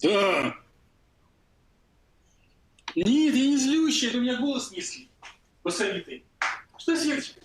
Да. Нет, я не злющий, это у меня голос низкий, басовитый. Что, Светочка?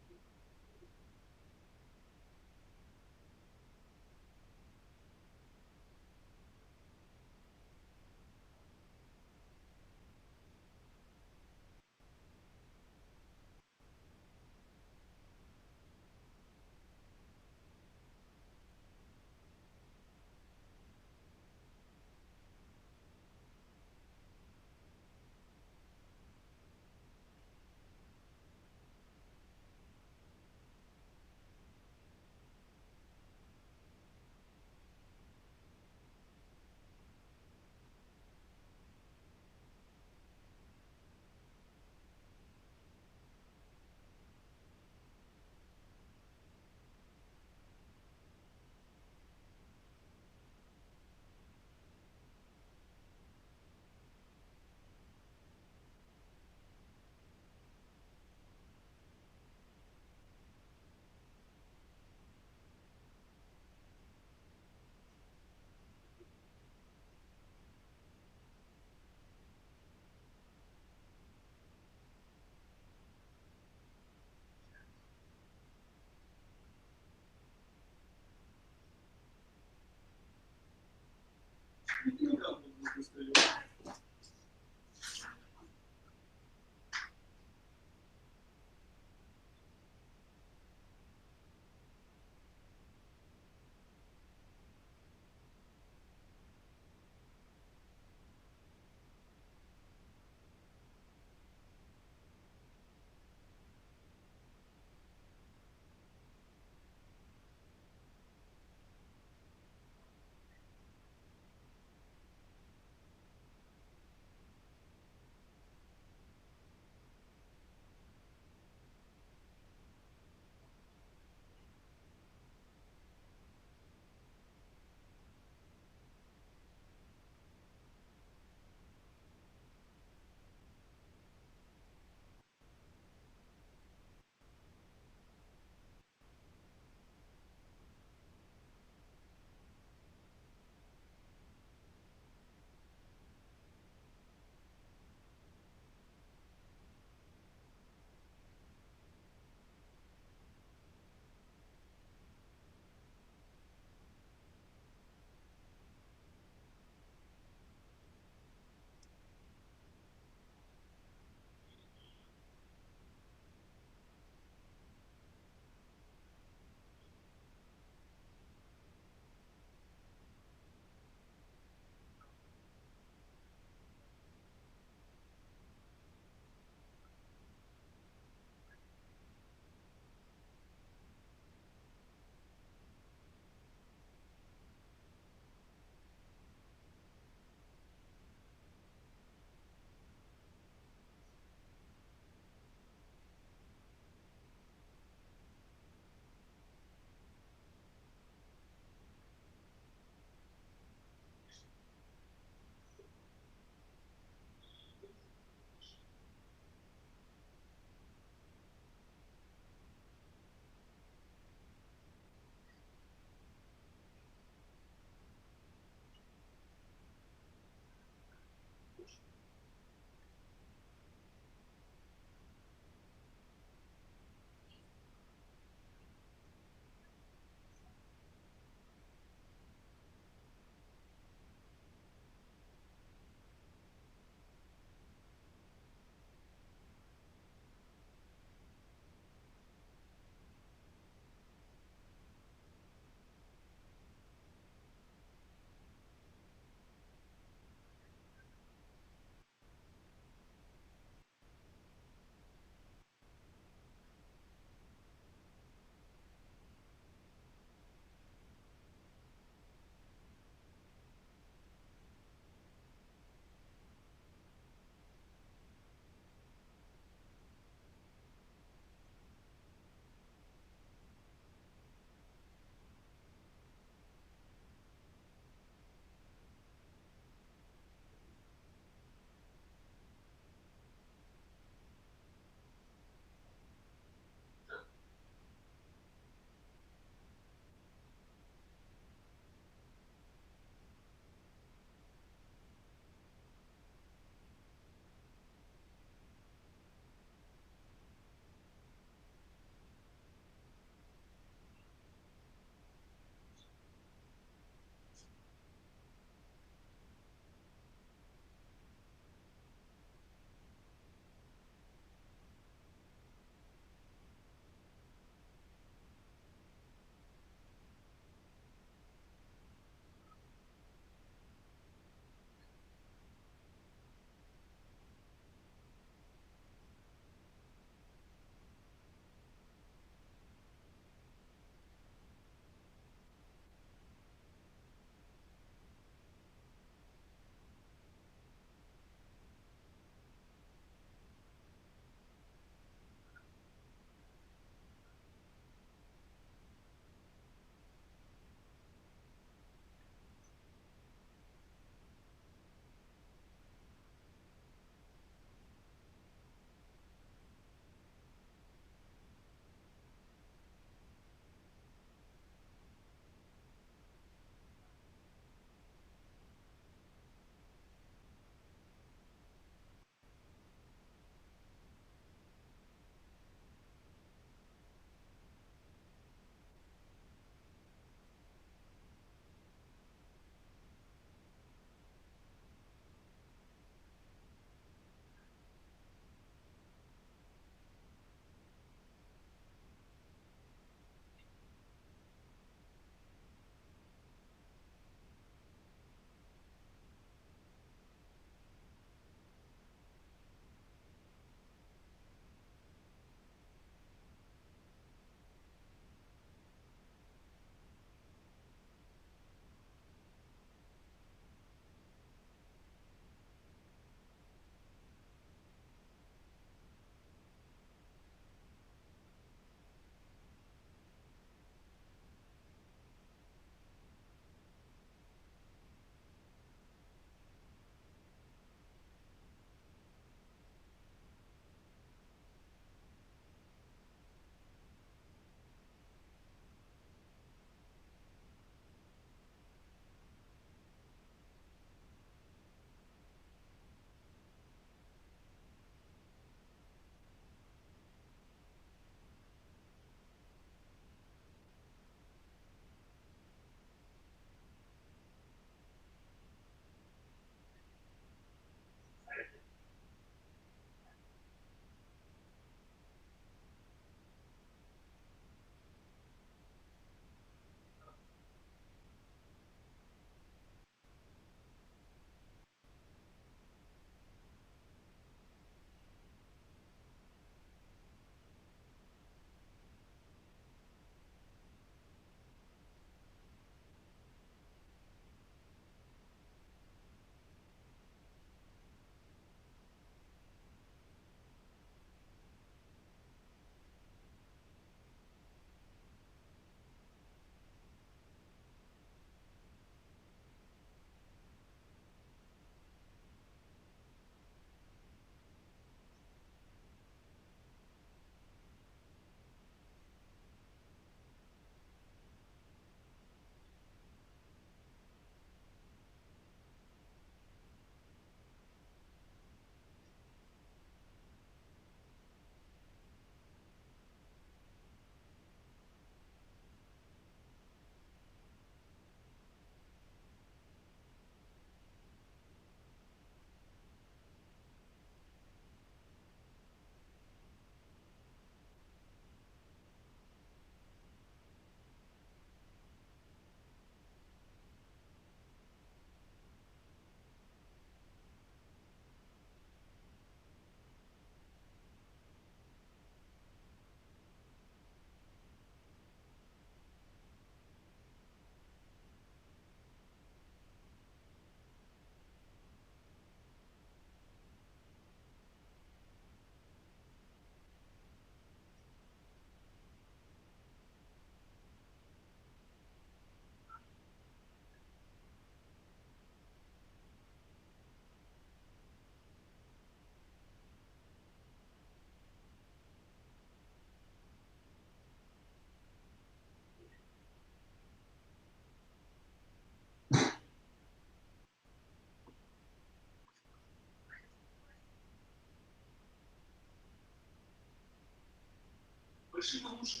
Пиши на лучше,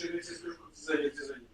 я тебе скажу, как дизайнер дизайнер.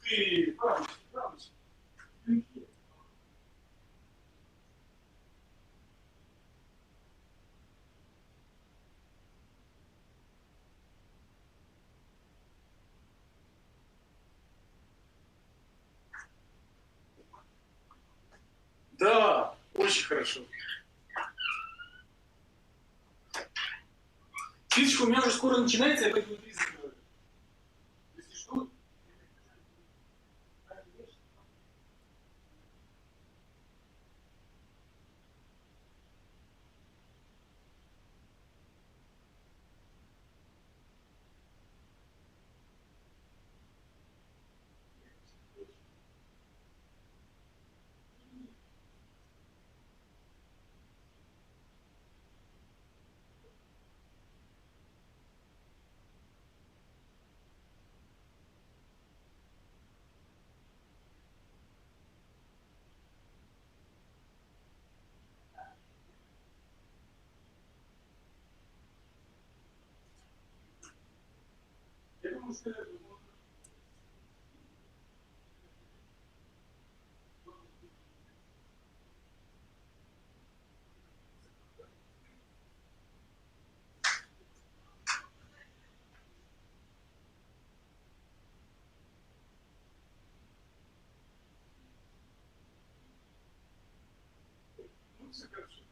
ты, правда, правда. Да, очень хорошо. Физичка у меня уже скоро начинается, я поэтому три закрываю. Если что, я думаю, что это все хорошо.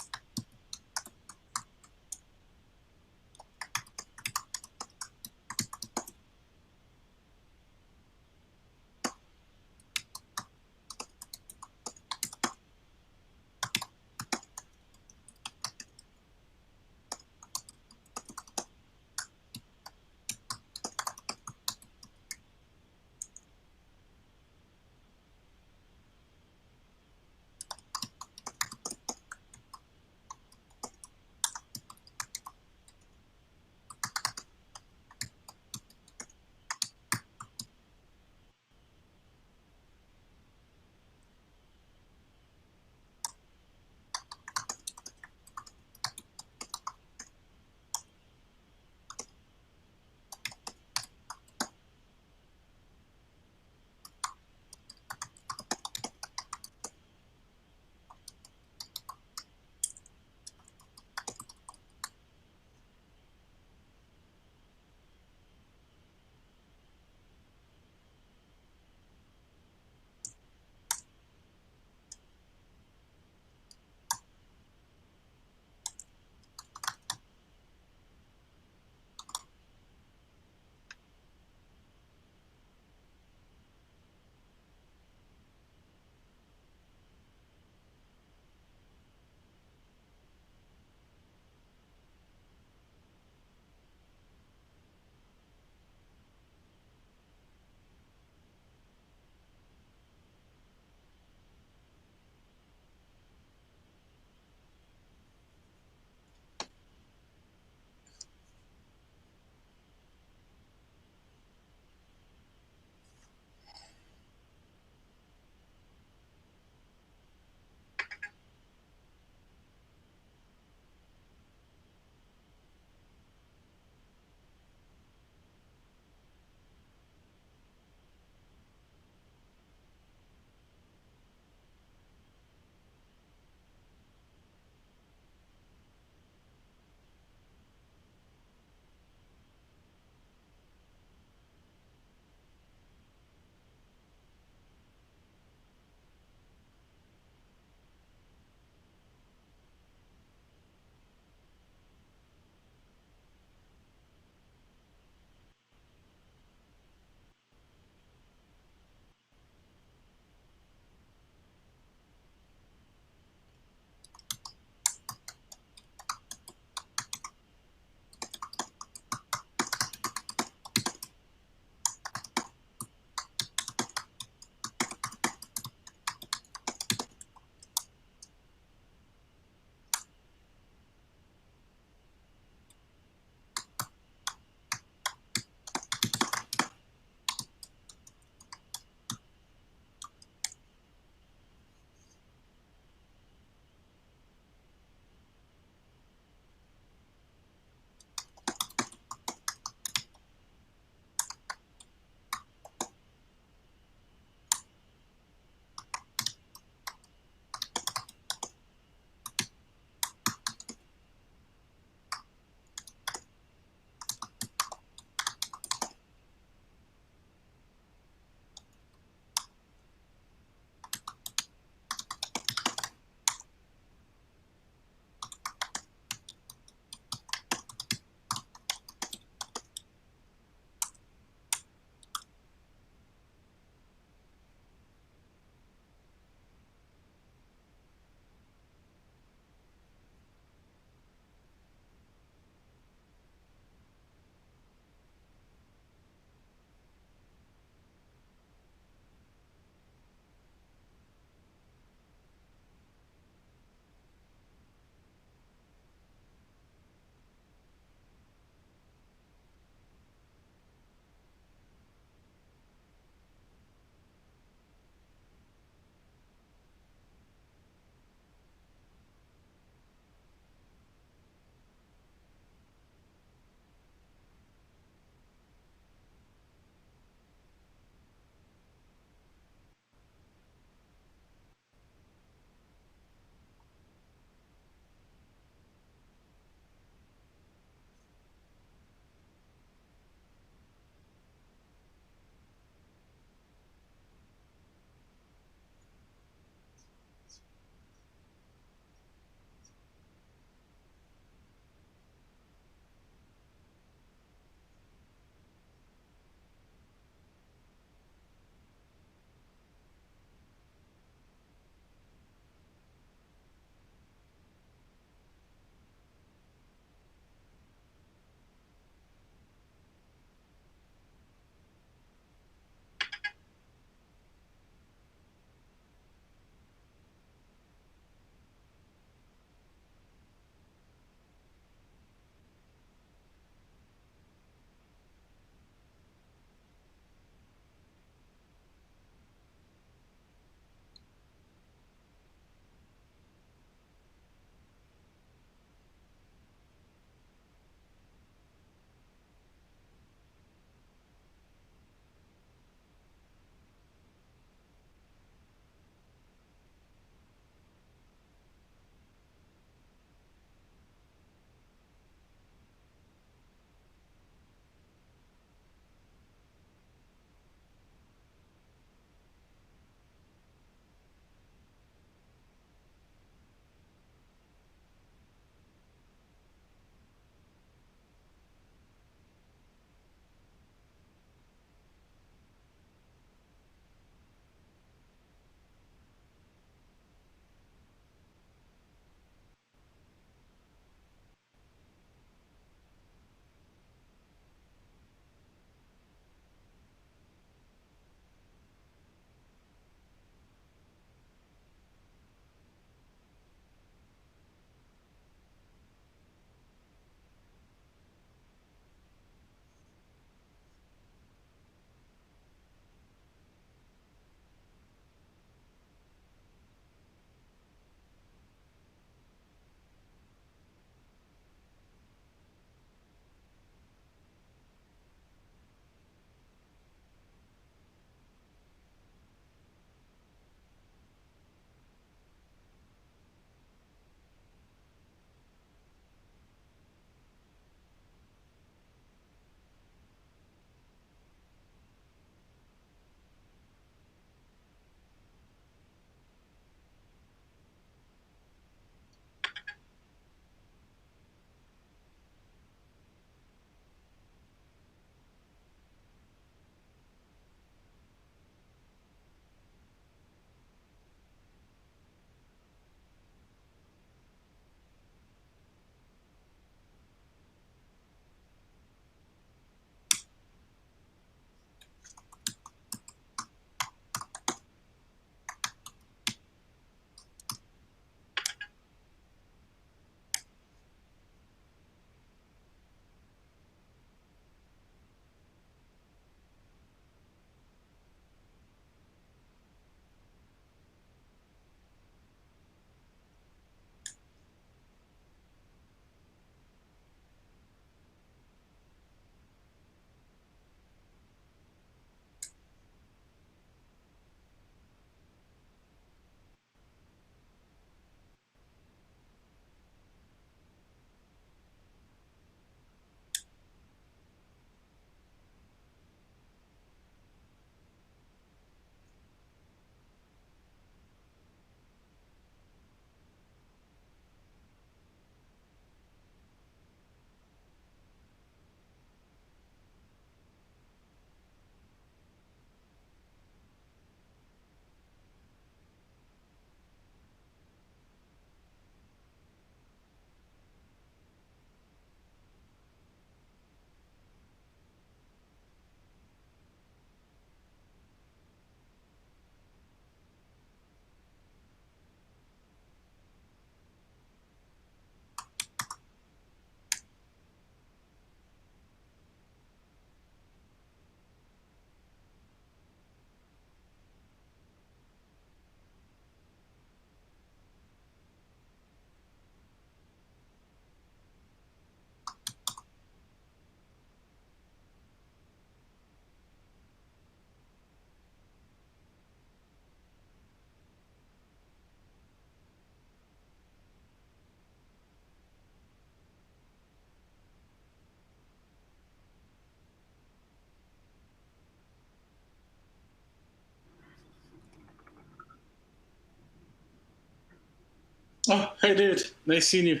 Oh, hi, David. Nice seeing you.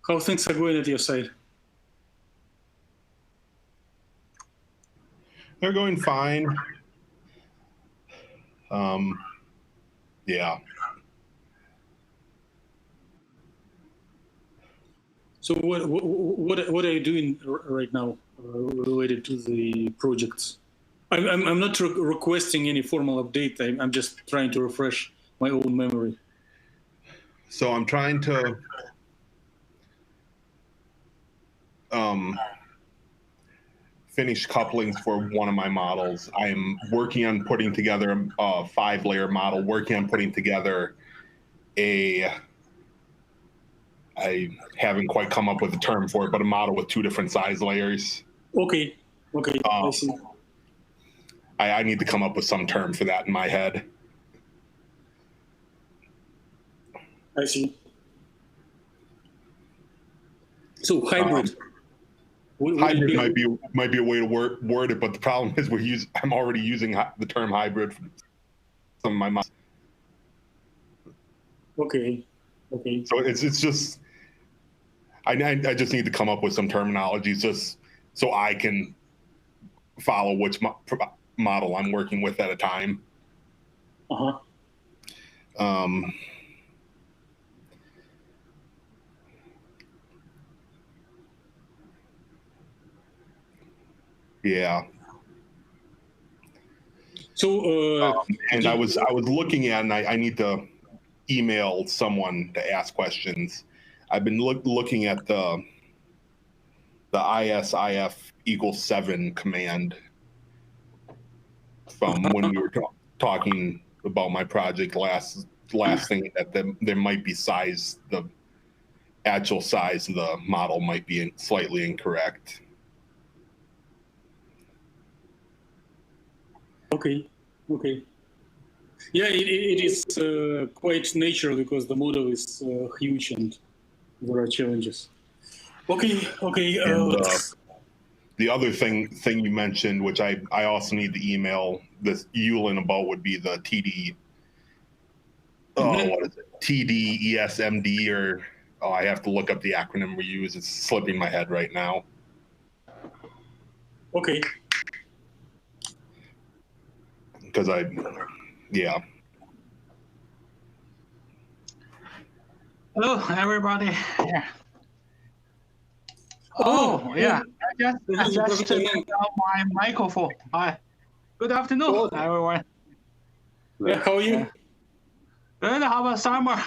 How things are going at your side? They're going fine. Yeah. So what are you doing right now related to the projects? I'm not requesting any formal update. I'm just trying to refresh my own memory. So I'm trying to finish couplings for one of my models. I'm working on putting together a 5-layer model, working on putting together I haven't quite come up with a term for it, but a model with 2 different size layers. Okay, I see. I need to come up with some term for that in my head. I see. So hybrid. Hybrid might be a way to word it, but the problem is I'm already using the term hybrid for some of my models. Okay. So it's just I just need to come up with some terminology just so I can follow which model I'm working with at a time. Yeah. So and I was looking at, and I need to email someone to ask questions. I've been looking at the ISIF =7 command from when we were talking about my project last thing, that there might be the actual size of the model might be slightly incorrect. Okay. Yeah, it is quite natural because the model is huge and there are challenges. Okay. The other thing you mentioned, which I also need to email this Yulin about, would be the TD. What is it? TDESMD, or I have to look up the acronym we use. It's slipping my head right now. Okay. Because yeah. Hello, everybody. Yeah. Oh, yeah. I just turned on my microphone. Hi. Good afternoon, everyone. Yeah, how are you? Good. How about summer?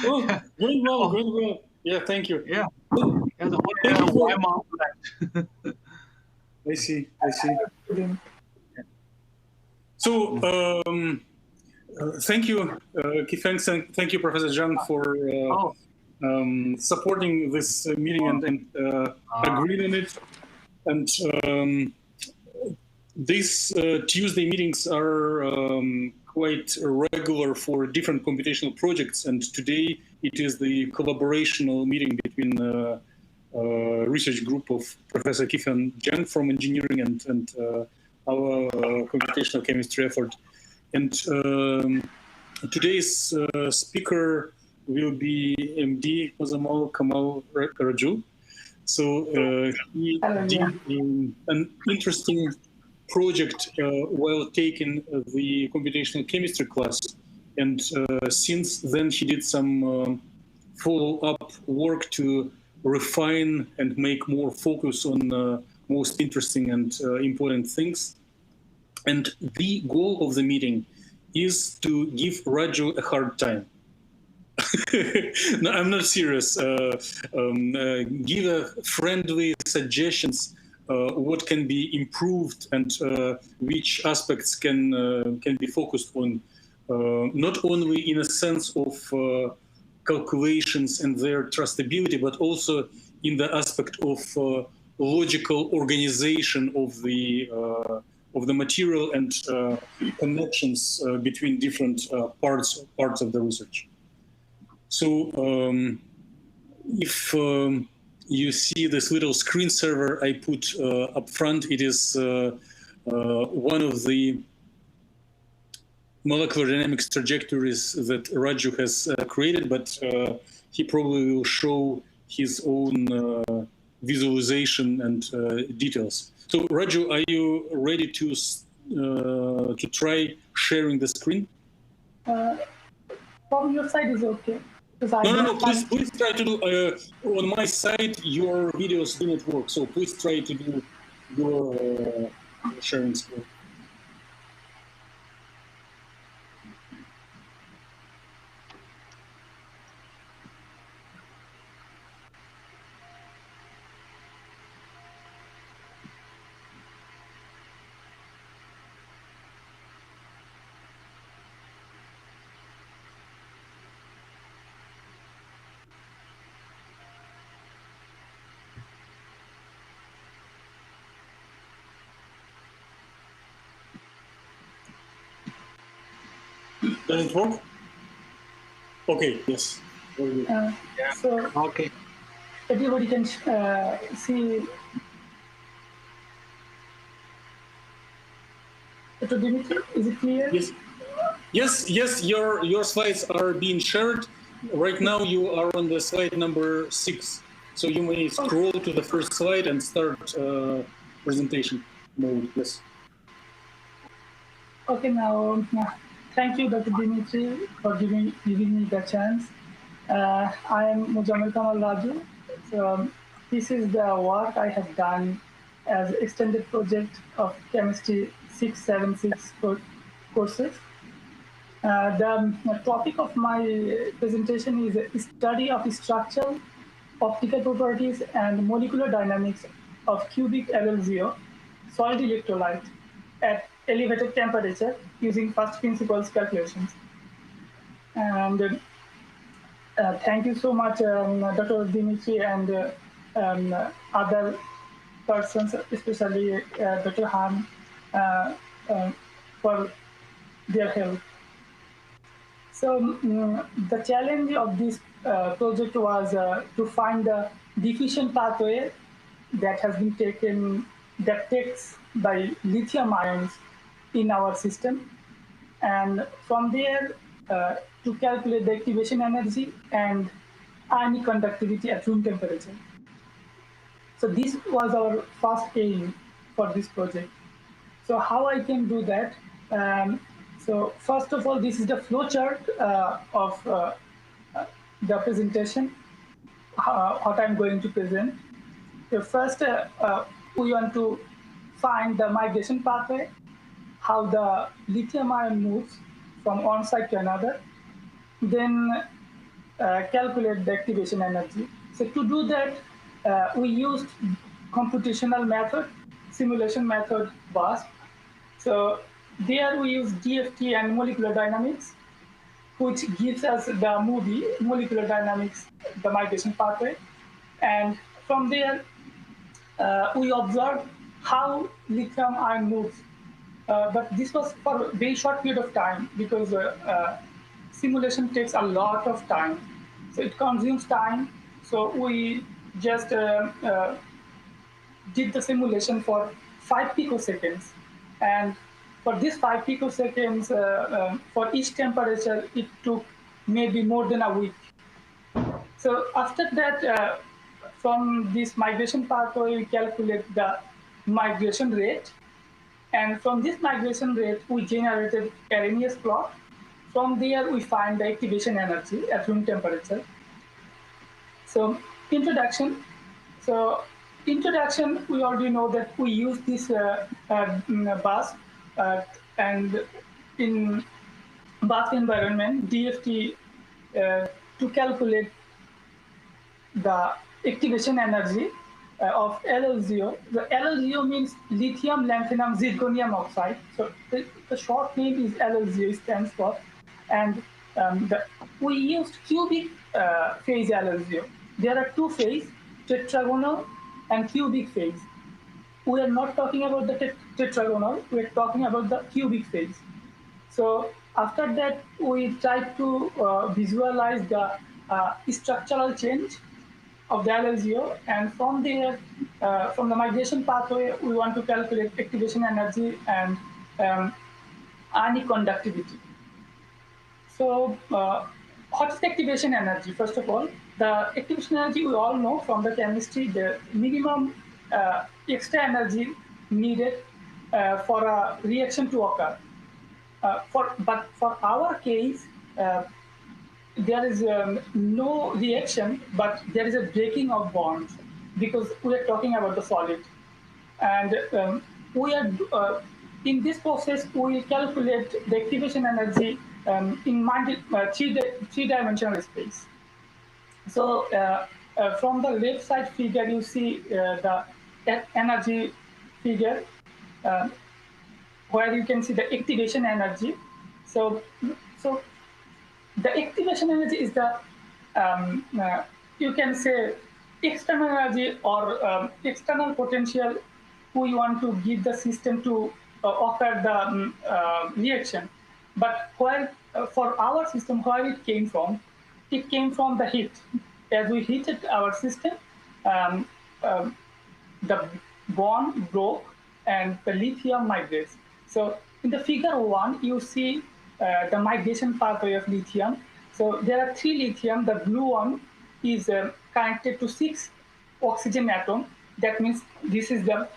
Going well. Yeah, thank you. Yeah. There's only 1 month left. I see. So, thank you, thank you, Professor Zhang, for supporting this meeting and agreeing on it. And these Tuesday meetings are quite regular for different computational projects. And today it is the collaborational meeting between research group of Professor Qifeng Zhang from engineering and our computational chemistry effort. And today's speaker will be MD Ozamal Kamal Raju. So he did an interesting project while taking the computational chemistry class. And since then, he did some follow-up work to refine and make more focus on most interesting and important things. And the goal of the meeting is to give Raju a hard time. No, I'm not serious. Give friendly suggestions what can be improved and which aspects can be focused on, not only in a sense of calculations and their trustability, but also in the aspect of logical organization of the material and connections between different parts of the research. So if you see this little screen saver I put up front. It is one of the molecular dynamics trajectories that Raju has created, but he probably will show his own visualization and details. So Raju, are you ready to try sharing the screen? From your side is okay. No. Please try to do. On my side, your videos do not work. So please try to do your sharing screen. Does it work? Okay, yes. Very good. So Okay. everybody can see. So Dimitri, is it clear? Yes. Your slides are being shared. Right now you are on the slide number 6. So you may scroll to the first slide and start presentation mode. Yes. Okay, now thank you, Dr. Dimitri, for giving me the chance. I am Mujamil Kamal Raju. So, this is the work I have done as extended project of chemistry 676 courses. The topic of my presentation is a study of structural, optical properties and molecular dynamics of cubic LLZO solid electrolyte at elevated temperature using first principles calculations. And thank you so much, Dr. Dimitri and other persons, especially Dr. Han, for their help. So the challenge of this project was to find the diffusion pathway that has been taken, that takes by lithium ions in our system. And from there, to calculate the activation energy and ionic conductivity at room temperature. So this was our first aim for this project. So how I can do that? So first of all, this is the flowchart of the presentation, what I'm going to present. So first, we want to find the migration pathway, how the lithium ion moves from one side to another, then calculate the activation energy. So to do that, we used computational method, simulation method, VASP. So there we use DFT and molecular dynamics, which gives us the movie, molecular dynamics, the migration pathway. And from there, we observe how lithium ion moves. But this was for a very short period of time because simulation takes a lot of time. So it consumes time. So we just did the simulation for 5 picoseconds. And for this 5 picoseconds, for each temperature, it took maybe more than a week. So after that, from this migration pathway, we calculate the migration rate. And from this migration rate, we generated Arrhenius plot. From there, we find the activation energy at room temperature. So introduction. So introduction, we already know that we use this bus and in bus environment, DFT to calculate the activation energy of LLZO. The LLZO means lithium lanthanum zirconium oxide. So the short name is LLZO, stands for. And we used cubic phase LLZO. There are 2 phases, tetragonal and cubic phase. We are not talking about the tetragonal, we are talking about the cubic phase. So after that, we try to visualize the structural change of the LLGO, and from there, from the migration pathway, we want to calculate activation energy and ionic conductivity. So, what is the activation energy? First of all, the activation energy we all know from the chemistry, the minimum extra energy needed for a reaction to occur. But for our case, there is no reaction, but there is a breaking of bonds because we are talking about the solid. And we are in this process, we will calculate the activation energy in three-dimensional space. So from the left side figure, you see the energy figure where you can see the activation energy. So the activation energy is the you can say external energy or external potential we want to give the system to occur the reaction. But where for our system, where it came from the heat. As we heated our system, the bond broke and the lithium migrates. So in the figure 1, you see the migration pathway of lithium. So there are 3 lithium. The blue one is connected to 6 oxygen atom. That means this is the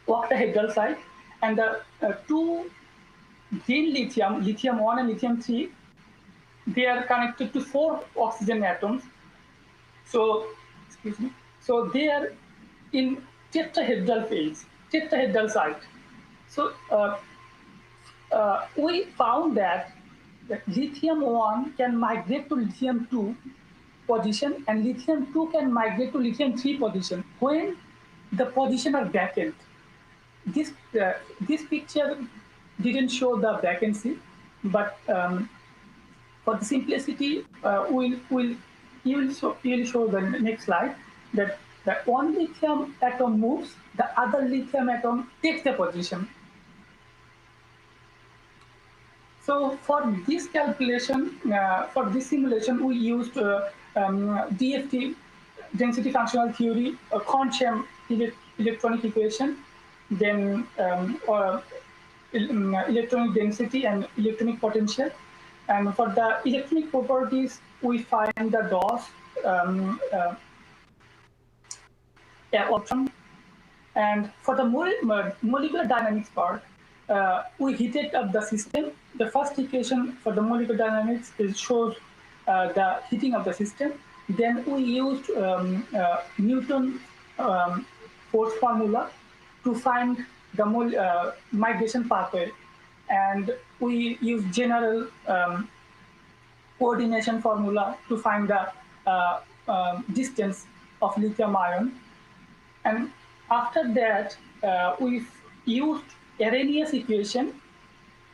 octahedral side. And the 2 green lithium, lithium 1 and lithium 3, they are connected to 4 oxygen atoms. So, excuse me. So they are in tetrahedral phase, tetrahedral site. So we found that lithium 1 can migrate to lithium 2 position, and lithium 2 can migrate to lithium 3 position when the position are vacant. This picture didn't show the vacancy, but for the simplicity, you will show the next slide that one lithium atom moves, the other lithium atom takes the position. So for this calculation, for this simulation, we used DFT, density functional theory, CHEM electronic equation, then electronic density and electronic potential. And for the electronic properties, we find the DOS option. And for the molecular dynamics part, we heated up the system. The first equation for the molecular dynamics shows the heating of the system. Then we used Newton force formula to find the migration pathway. And we use general coordination formula to find the distance of lithium ion. And after that, we used Arrhenius equation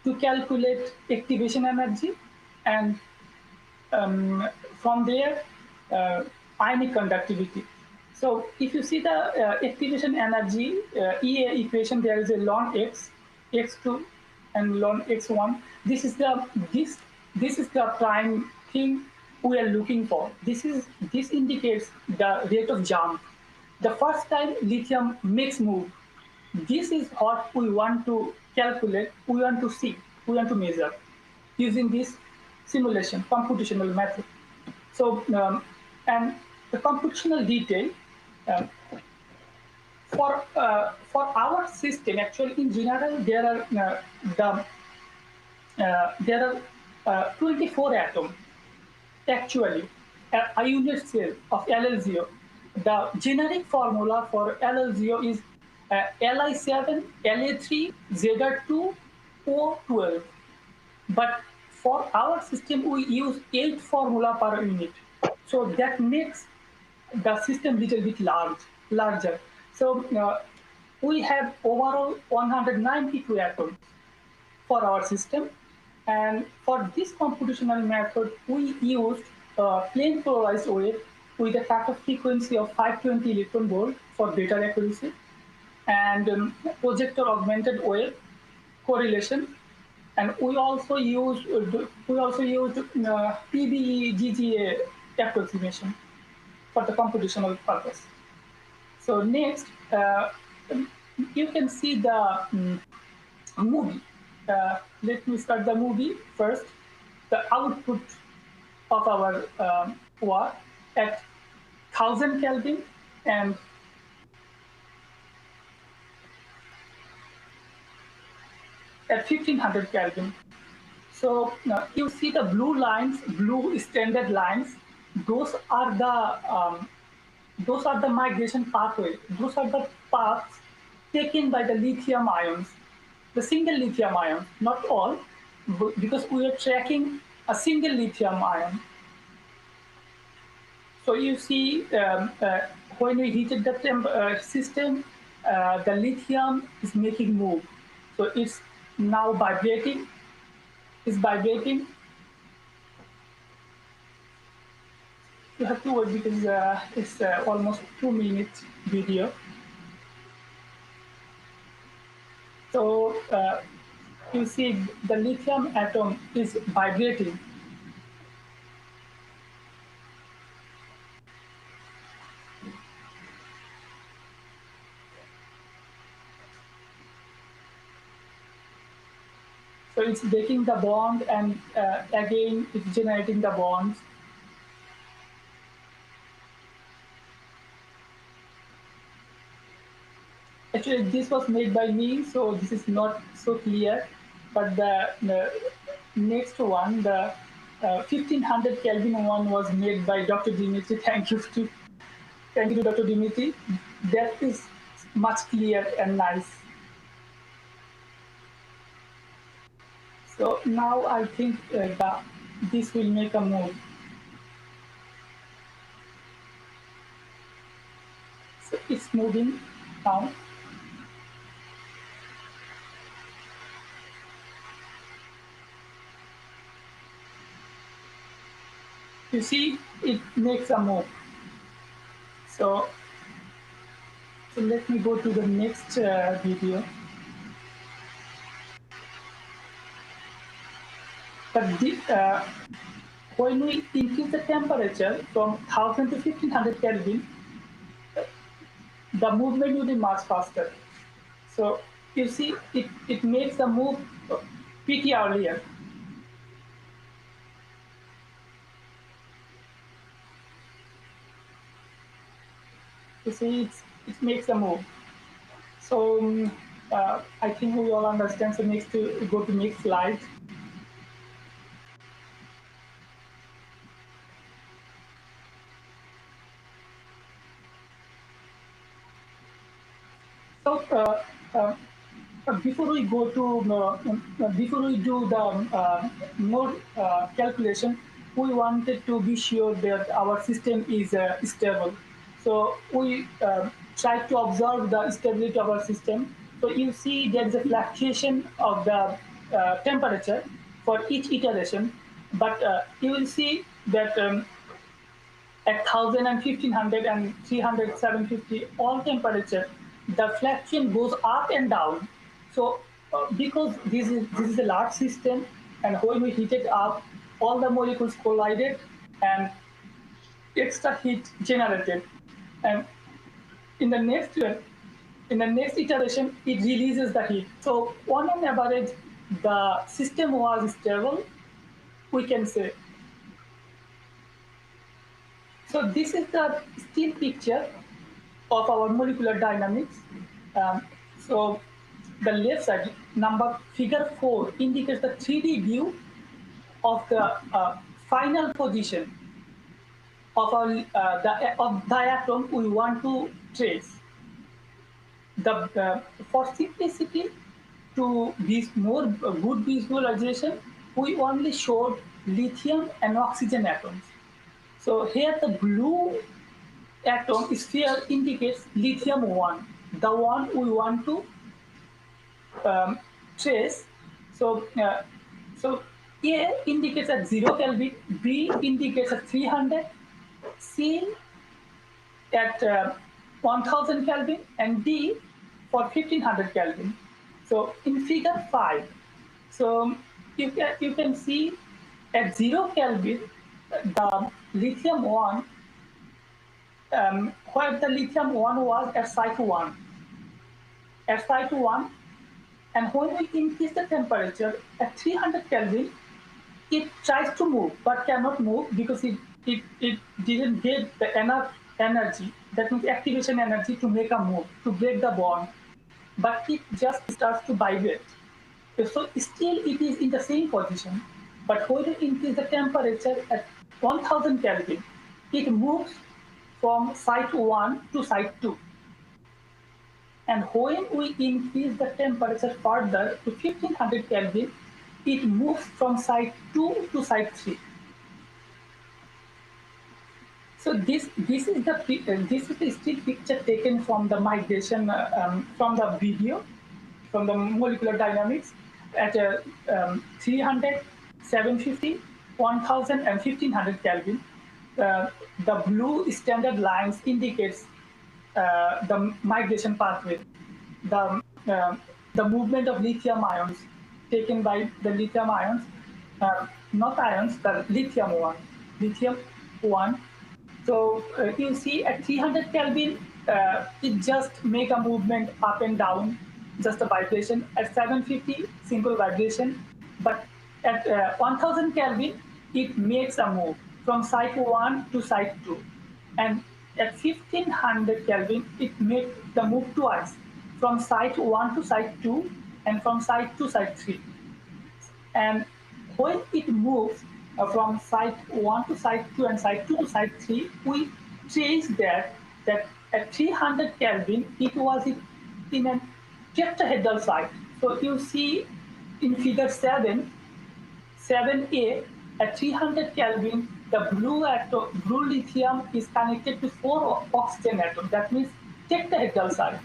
to calculate activation energy, and from there, ionic conductivity. So if you see the activation energy, EA equation, there is a ln x, x2, and ln x1. This is the prime thing we are looking for. This indicates the rate of jump. The first time lithium makes move. This is what we want to calculate, we want to see, we want to measure using this simulation, computational method. So, and the computational detail for our system, actually in general, there are 24 atoms actually a unit cell of LLGO. The generic formula for LLGO is Li7, La3, Zr2, O12. But for our system, we use 8 formula per unit. So that makes the system little bit larger. So we have overall 192 atoms for our system. And for this computational method, we used plain polarized wave with a cutoff frequency of 520 electron volt for better accuracy, and projector augmented wave correlation. And we also used PBE GGA approximation. for the computational purpose. So next, you can see the movie. Let me start the movie first. The output of our work at 1000 Kelvin and at 1500 Kelvin. So you see the blue lines, blue standard lines. Those are the migration pathway. Those are the paths taken by the lithium ions, the single lithium ion, not all, because we are tracking a single lithium ion. So you see, when we heated the system, the lithium is making move. So it's now vibrating. It's vibrating. You have to wait because it's almost 2-minute video. So you see the lithium atom is vibrating. So it's breaking the bond and again it's generating the bonds. Actually, this was made by me, so this is not so clear. But the next one, the 1500 Kelvin one, was made by Dr. Dimitri. Thank you to Dr. Dimitri. That is much clear and nice. So now I think this will make a move. So it's moving now. You see, it makes a move. So let me go to the next video. But when we increase the temperature from 1000 to 1500 Kelvin, the movement will be much faster. So you see, it makes the move pretty earlier. You see, it makes a move. So I think we all understand. So next, to go to next slide. So before we go to before we do the more calculation, we wanted to be sure that our system is stable. So we try to observe the stability of our system. So you see there is a fluctuation of the temperature for each iteration, but you will see that at 1000 and 1500 and 300, 750, all temperature, the fluctuation goes up and down. So because this is a large system, and when we heat it up, all the molecules collided and extra heat generated. And in the next iteration, it releases the heat. So on an average, the system was stable, we can say. So this is the still picture of our molecular dynamics. So the left side, figure 4, indicates the 3D view of the final position of our of the atom we want to trace. For simplicity, to be more good visualization, we only showed lithium and oxygen atoms. So here the blue atom sphere indicates lithium 1, the one we want to trace. So A indicates at 0 Kelvin, B indicates at 300, C at 1000 Kelvin, and D for 1500 Kelvin. So in figure 5, so you can see at 0 Kelvin, the lithium 1 where the lithium 1 was at site 1. At site 1, and when we increase the temperature at 300 Kelvin, it tries to move but cannot move because it didn't get the enough energy, that means activation energy, to make a move, to break the bond. But it just starts to vibrate. So still it is in the same position, but when you increase the temperature at 1000 Kelvin, it moves from site 1 to site 2. And when we increase the temperature further to 1500 Kelvin, it moves from site 2 to site 3. So this is the still picture taken from the migration from the video, from the molecular dynamics at 300, 750, 1000, and 1500 Kelvin. The blue standard lines indicates the migration pathway, the movement of lithium ions taken by the lithium ions, not ions, the lithium one. So you see at 300 Kelvin, it just make a movement up and down, just a vibration. At 750, simple vibration. But at 1000 Kelvin, it makes a move from site 1 to site 2. And at 1500 Kelvin, it makes the move twice, from site 1 to site 2 and from site to site 3. And when it moves from site 1 to site 2 and site 2 to site 3, we trace that at 300 Kelvin, it was in a tetrahedral site. So you see in figure 7, 7a, at 300 Kelvin, the blue lithium is connected to 4 oxygen atoms. That means tetrahedral site.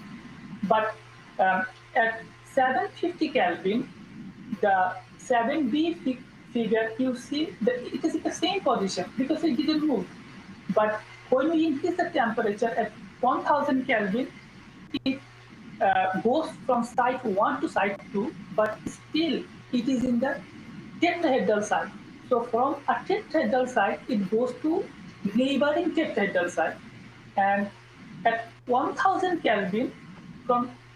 But at 750 Kelvin, the 7b figure, you see that it is in the same position because it didn't move. But when we increase the temperature at 1000 Kelvin, it goes from site 1 to site 2, but still it is in the tetrahedral site. So from a tetrahedral site, it goes to neighboring tetrahedral site. And at 1000 Kelvin,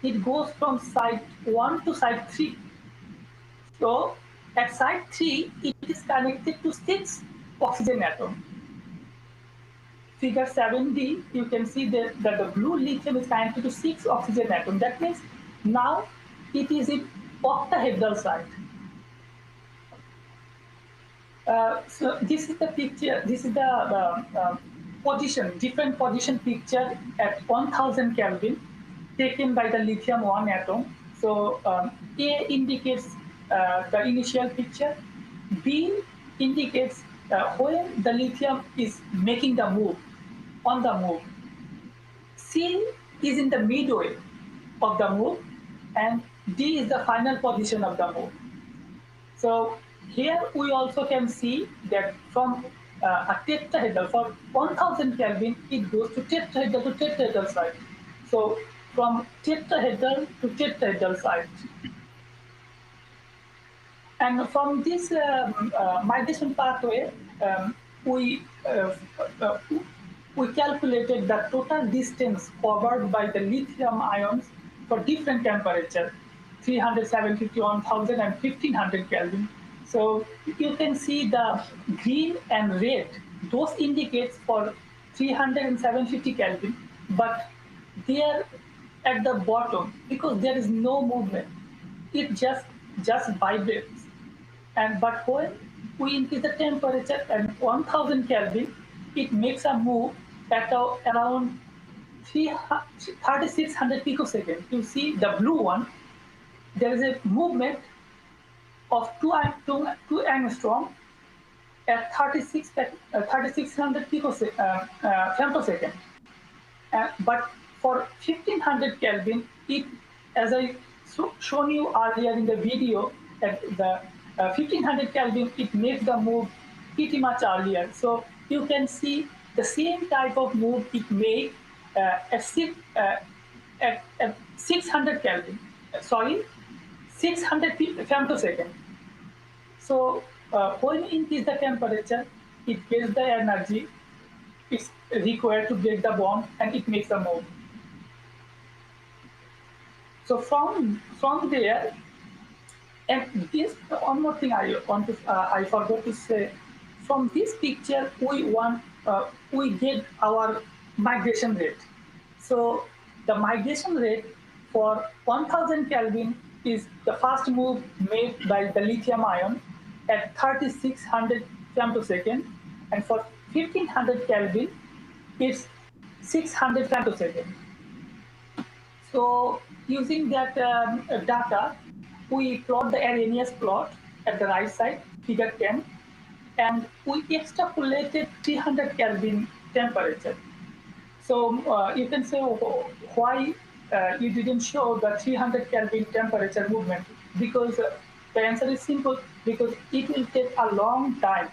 it goes from site 1 to site 3. So at site 3, it is connected to 6 oxygen atoms. Figure 7d, you can see that the blue lithium is connected to 6 oxygen atoms. That means now it is in octahedral site. So this is the picture. This is the position, different position picture at 1000 Kelvin, taken by the lithium 1 atom. So A indicates the initial picture. B indicates when the lithium is making the move, on the move. C is in the midway of the move, and D is the final position of the move. So here we also can see that from a tetrahedral, for 1000 Kelvin, it goes to tetrahedral site. So from tetrahedral to tetrahedral site. And from this migration pathway, we calculated the total distance covered by the lithium ions for different temperature, 300, 750, 1000, and 1500 Kelvin. So you can see the green and red, those indicates for 300 and 750 Kelvin, but they are at the bottom because there is no movement. It just vibrates. But when we increase the temperature at 1000 Kelvin, it makes a move at around 3600 picoseconds. You see the blue one, there is a movement of 2 angstrom at 3600 femtosecond. But for 1500 Kelvin, it, as I shown you earlier in the video, at the 1500 Kelvin, it makes the move pretty much earlier. So you can see the same type of move it makes at 600 Kelvin. 600 femtosecond. So when you increase the temperature, it gets the energy it's required to break the bond, and it makes a move. So from there, and this one more thing I forgot to say. From this picture, we get our migration rate. So the migration rate for 1000 Kelvin is the first move made by the lithium ion at 3600 femtosecond, and for 1500 Kelvin, it's 600 femtosecond. So using that data, we plot the Arrhenius plot at the right side, figure 10, and we extrapolated 300 Kelvin temperature. So you can say why you didn't show the 300 Kelvin temperature movement, because the answer is simple, because it will take a long time.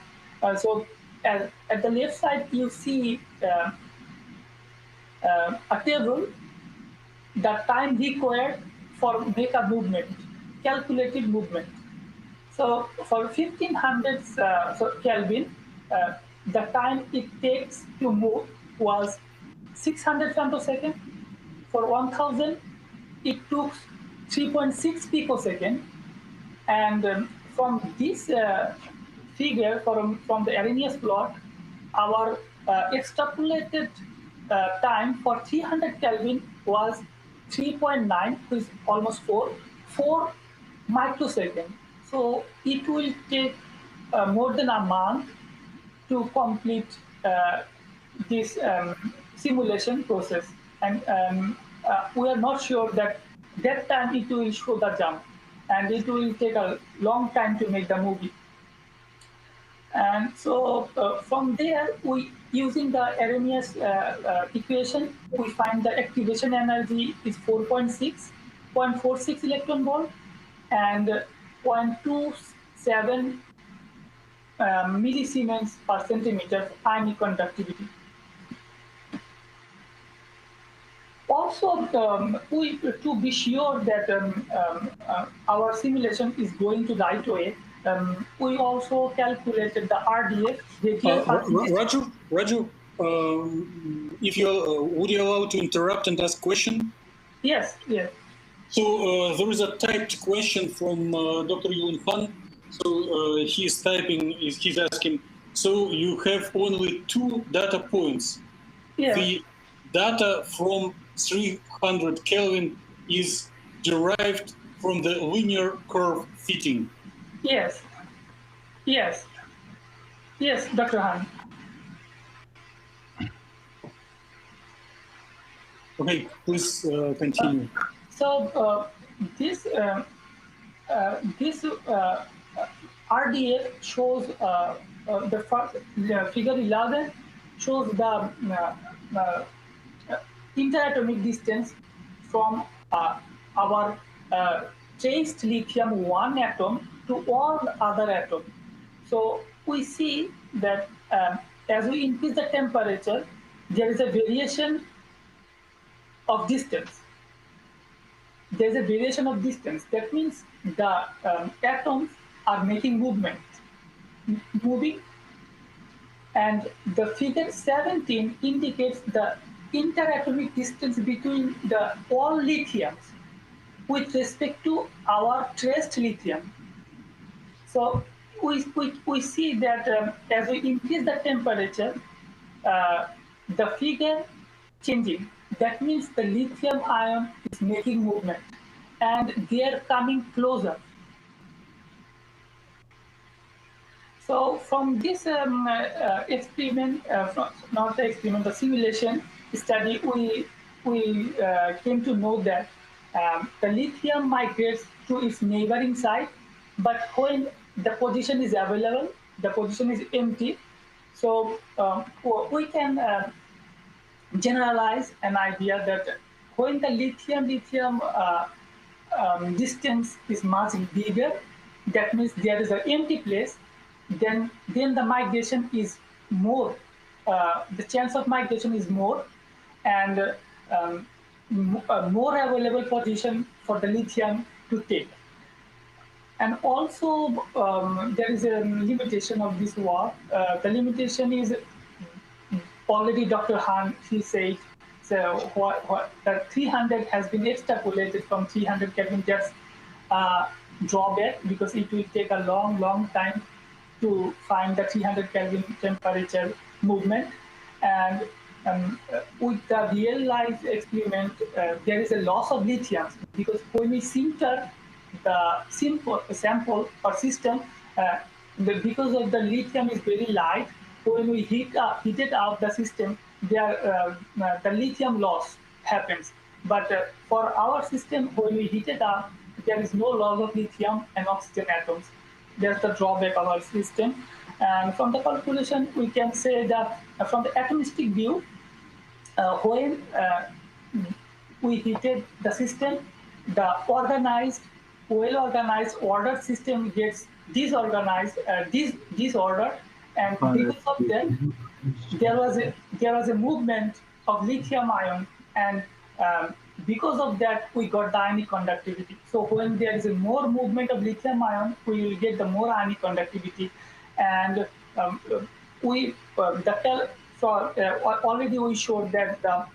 So at the left side, you see a table, the time required for make a movement, calculated movement. So for 1500 Kelvin, the time it takes to move was 600 femtosecond. For 1000, it took 3.6 picosecond. And from this figure, from the Arrhenius plot, our extrapolated time for 300 Kelvin was 3.9, which is almost 4 microseconds. So it will take more than a month to complete this simulation process. And we are not sure that time it will show the jump, and it will take a long time to make the movie. And so from there, we using the Arrhenius equation, we find the activation energy is 0.46 electron volt, and 0.27 millisiemens per centimeter ionic conductivity. Also, to be sure that our simulation is going to the right way, we also calculated the RDF. Raju, if you would you allow to interrupt and ask question? Yes. So there is a typed question from Dr. Yun Han. So he's asking, so you have only 2 data points. Yes. The data from 300 Kelvin is derived from the linear curve fitting. Yes, Dr. Han. Okay, please continue. So this RDF shows the figure 11 shows the interatomic distance from our traced lithium 1 atom to all other atoms. So we see that as we increase the temperature, there is a variation of distance. There's a variation of distance. That means the atoms are making moving. And the figure 17 indicates the interatomic distance between the all lithiums with respect to our traced lithium. So we see that as we increase the temperature, the figure changing. That means the lithium ion is making movement, and they are coming closer. So from this experiment, not the experiment, the simulation study, we came to know that the lithium migrates to its neighboring site, but when the position is available, the position is empty. So we can generalize an idea that when the lithium distance is much bigger, that means there is an empty place, then the migration is more. The chance of migration is more, and more available position for the lithium to take. And also, there is a limitation of this work. The limitation is already Dr. Han, he said, so the 300 has been extrapolated from 300 Kelvin. That's drawback because it will take a long time to find the 300 Kelvin temperature movement. And with the real life experiment, there is a loss of lithium because when we sinter the sample or system, because of the lithium is very light, when we heat it out the system, the lithium loss happens. But for our system, when we heat it up, there is no loss of lithium and oxygen atoms. That's the drawback of our system. And from the calculation, we can say that from the atomistic view, when we heated the system, the organized, well-organized ordered system gets disorganized, disordered, and because of that, there was a movement of lithium ion, and because of that, we got the ionic conductivity. So when there is a more movement of lithium ion, we will get the more ionic conductivity, and already we showed that the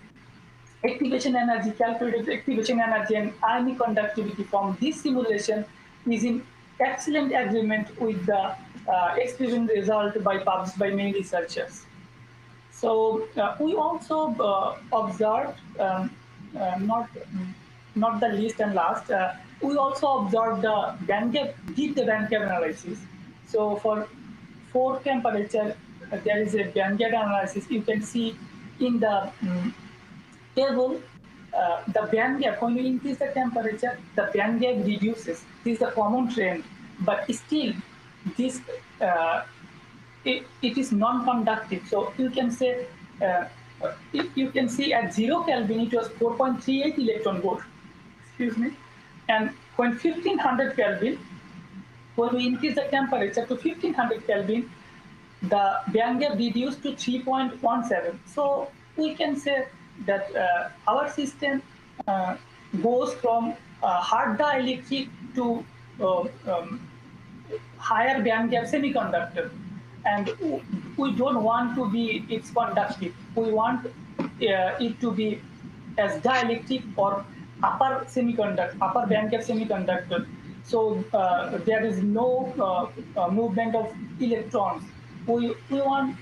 activation energy, calculated activation energy and ionic conductivity from this simulation is in excellent agreement with the experiment result published by many researchers. So we also observed, not the least and last, we also observed the band gap, did the band gap analysis. So for 4 temperature, there is a band gap analysis. You can see in the table, the band gap, when you increase the temperature, the band gap reduces. This is a common trend, but still, this it is non-conductive. So you can say, you can see at 0 Kelvin, it was 4.38 electron volt, excuse me. And when 1500 Kelvin, when we increase the temperature to 1500 Kelvin, the band gap reduced to 3.17. So we can say that our system goes from hard dielectric to higher band gap semiconductor. And we don't want to be its conductive. We want it to be as dielectric or upper band gap semiconductor. So there is no movement of electrons. We want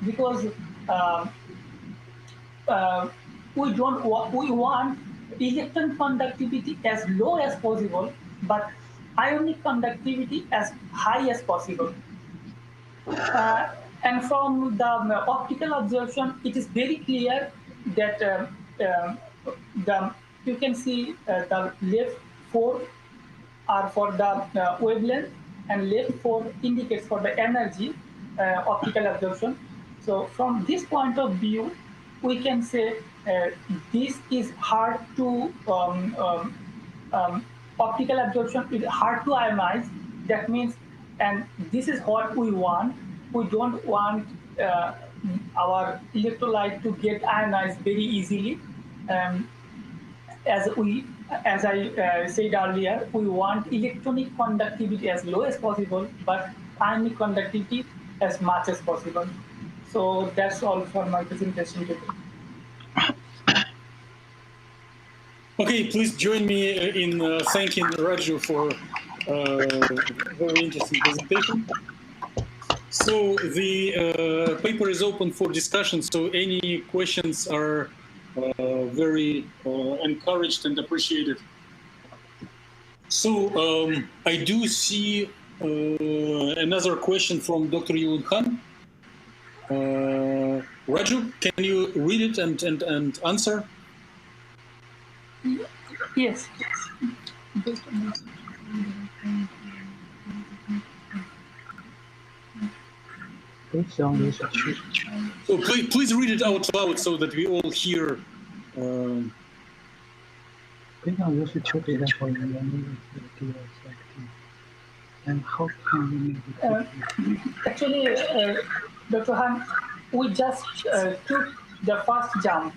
because we want electron conductivity as low as possible, but ionic conductivity as high as possible. And from the optical observation, it is very clear that you can see the left 4 are for the wavelength, and left 4 indicates for the energy optical absorption. So from this point of view, we can say this is hard to optical absorption is hard to ionize. That means, and this is what we want. We don't want our electrolyte to get ionized very easily. As I said earlier, we want electronic conductivity as low as possible, but ionic conductivity as much as possible. So that's all for my presentation today. Okay, please join me in thanking Raju for a very interesting presentation. So the paper is open for discussion, so any questions are very encouraged and appreciated. So I do see another question from Dr. Yoon Han. Raju, can you read it and answer? Yes. So please read it out loud so that we all hear. And how can we make it? Actually, Dr. Han, we just took the first jump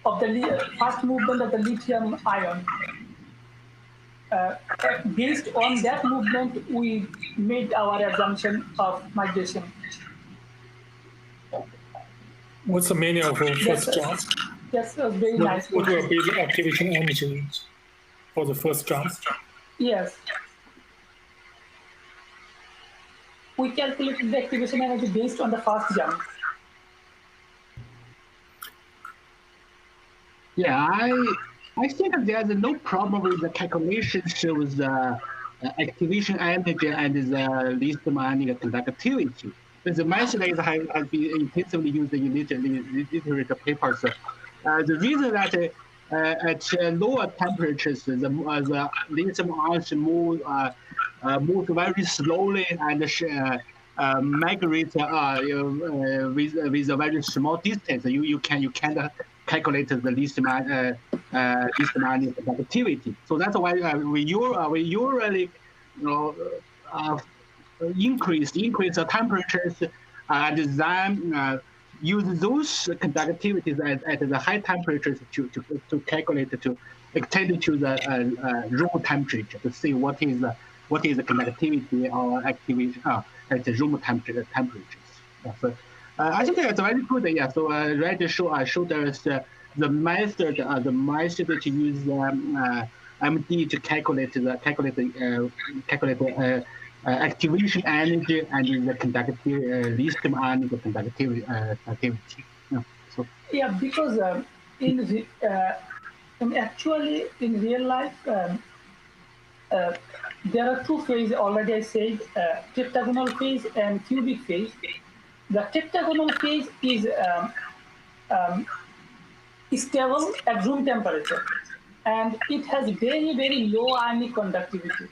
of the first movement of the lithium ion. Based on that movement, we made our assumption of migration. What's the manual for first jump? That's a very nice What question. will be the activation energy for the first jump? Yes. We calculated the activation energy based on the first jump. Yeah, I think there's no problem with the calculation shows the activation energy and the least ionic conductivity. The method has been intensively used in literature papers. The reason that at lower temperatures, the lithium ions move very slowly and migrate with a very small distance. You can't calculate the least ionic conductivity. So that's why we usually increase the temperatures and then use those conductivities at the high temperatures to calculate to extend to the room temperature to see what is the conductivity or activity at the room temperatures. Yeah, so I think that's very good. Yeah. So Red showed us the method to use MD to calculate the activation energy and the conductivity, least ionic conductivity. Yeah. So Yeah, because actually in real life, there are two phases already. I said tetragonal phase and cubic phase. The tetragonal phase is stable at room temperature, and it has very low ionic conductivity.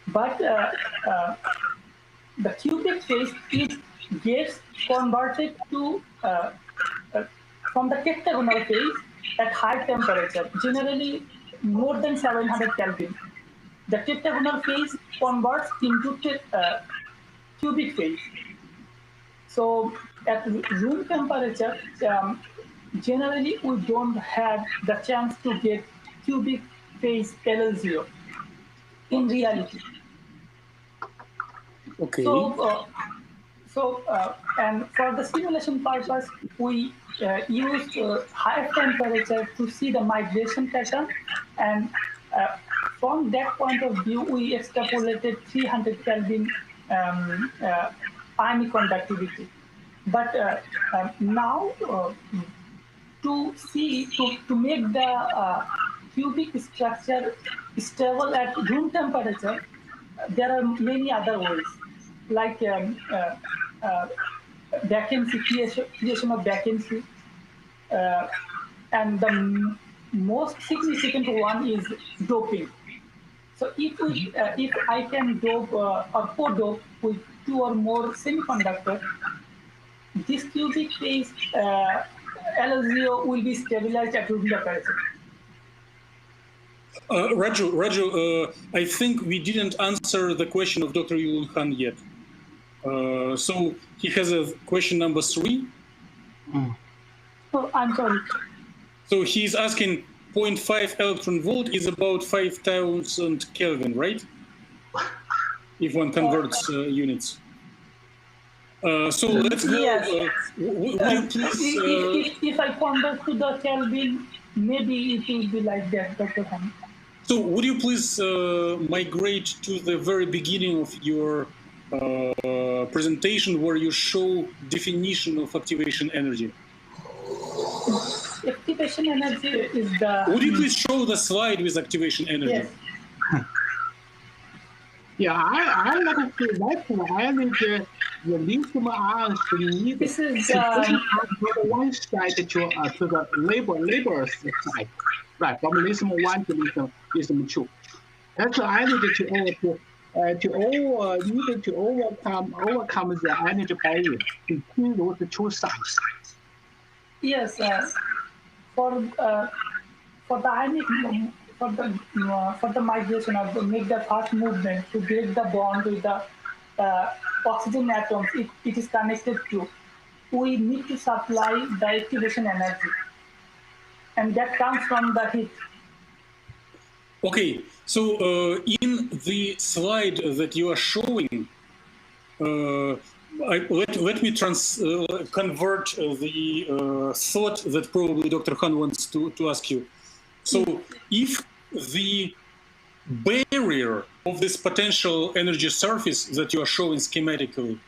But the cubic phase gets converted to from the tetragonal phase at high temperature, generally more than 700 Kelvin. The tetragonal phase converts into cubic phase. So at room temperature, generally we don't have the chance to get cubic phase LL0 in reality. Okay. And for the simulation purpose, we used higher temperature to see the migration pattern, and from that point of view, we extrapolated 300 Kelvin ionic conductivity. But now, to make the cubic structure stable at room temperature, there are many other ways, like vacancy creation of vacancy, and the most significant one is doping. So if I can dope or co-dope with two or more semiconductors, this cubic phase LL0 will be stabilized at room temperature. Raju, I think we didn't answer the question of Dr. Yulun Khan yet. So he has a question number 3. Oh, I'm sorry. So he's asking 0.5 electron volt is about 5,000 Kelvin, right? If one converts units. So let's go. Yes. Please, if I convert to the Kelvin, maybe it will be like that, Dr. Khan. So would you please migrate to the very beginning of your presentation where you show definition of activation energy? Activation energy is the... Would you please show the slide with activation energy? Yes. yeah, I like to manage the lithium ions need This is one side to the labor side, right? From lithium 1 to lithium 2. That's the energy to overcome the energy barrier between those two sides. Yes, for the ionic for the migration or to make the fast movement to break the bond with the oxygen atoms it is connected to, we need to supply the activation energy, and that comes from the heat. Okay, so in the slide that you are showing, let me convert the thought that probably Dr. Han wants to ask you. So if the barrier of this potential energy surface that you are showing schematically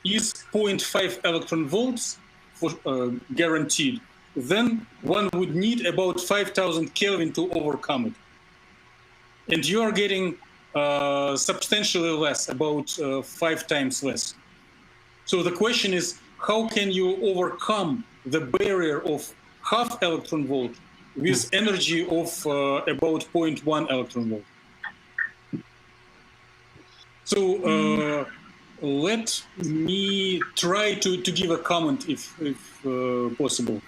is 0.5 electron volts for guaranteed, then one would need about 5,000 Kelvin to overcome it. And you are getting substantially less, about 5 times less. So the question is, how can you overcome the barrier of half electron volt with energy of about 0.1 electron volt? So let me try to give a comment if possible.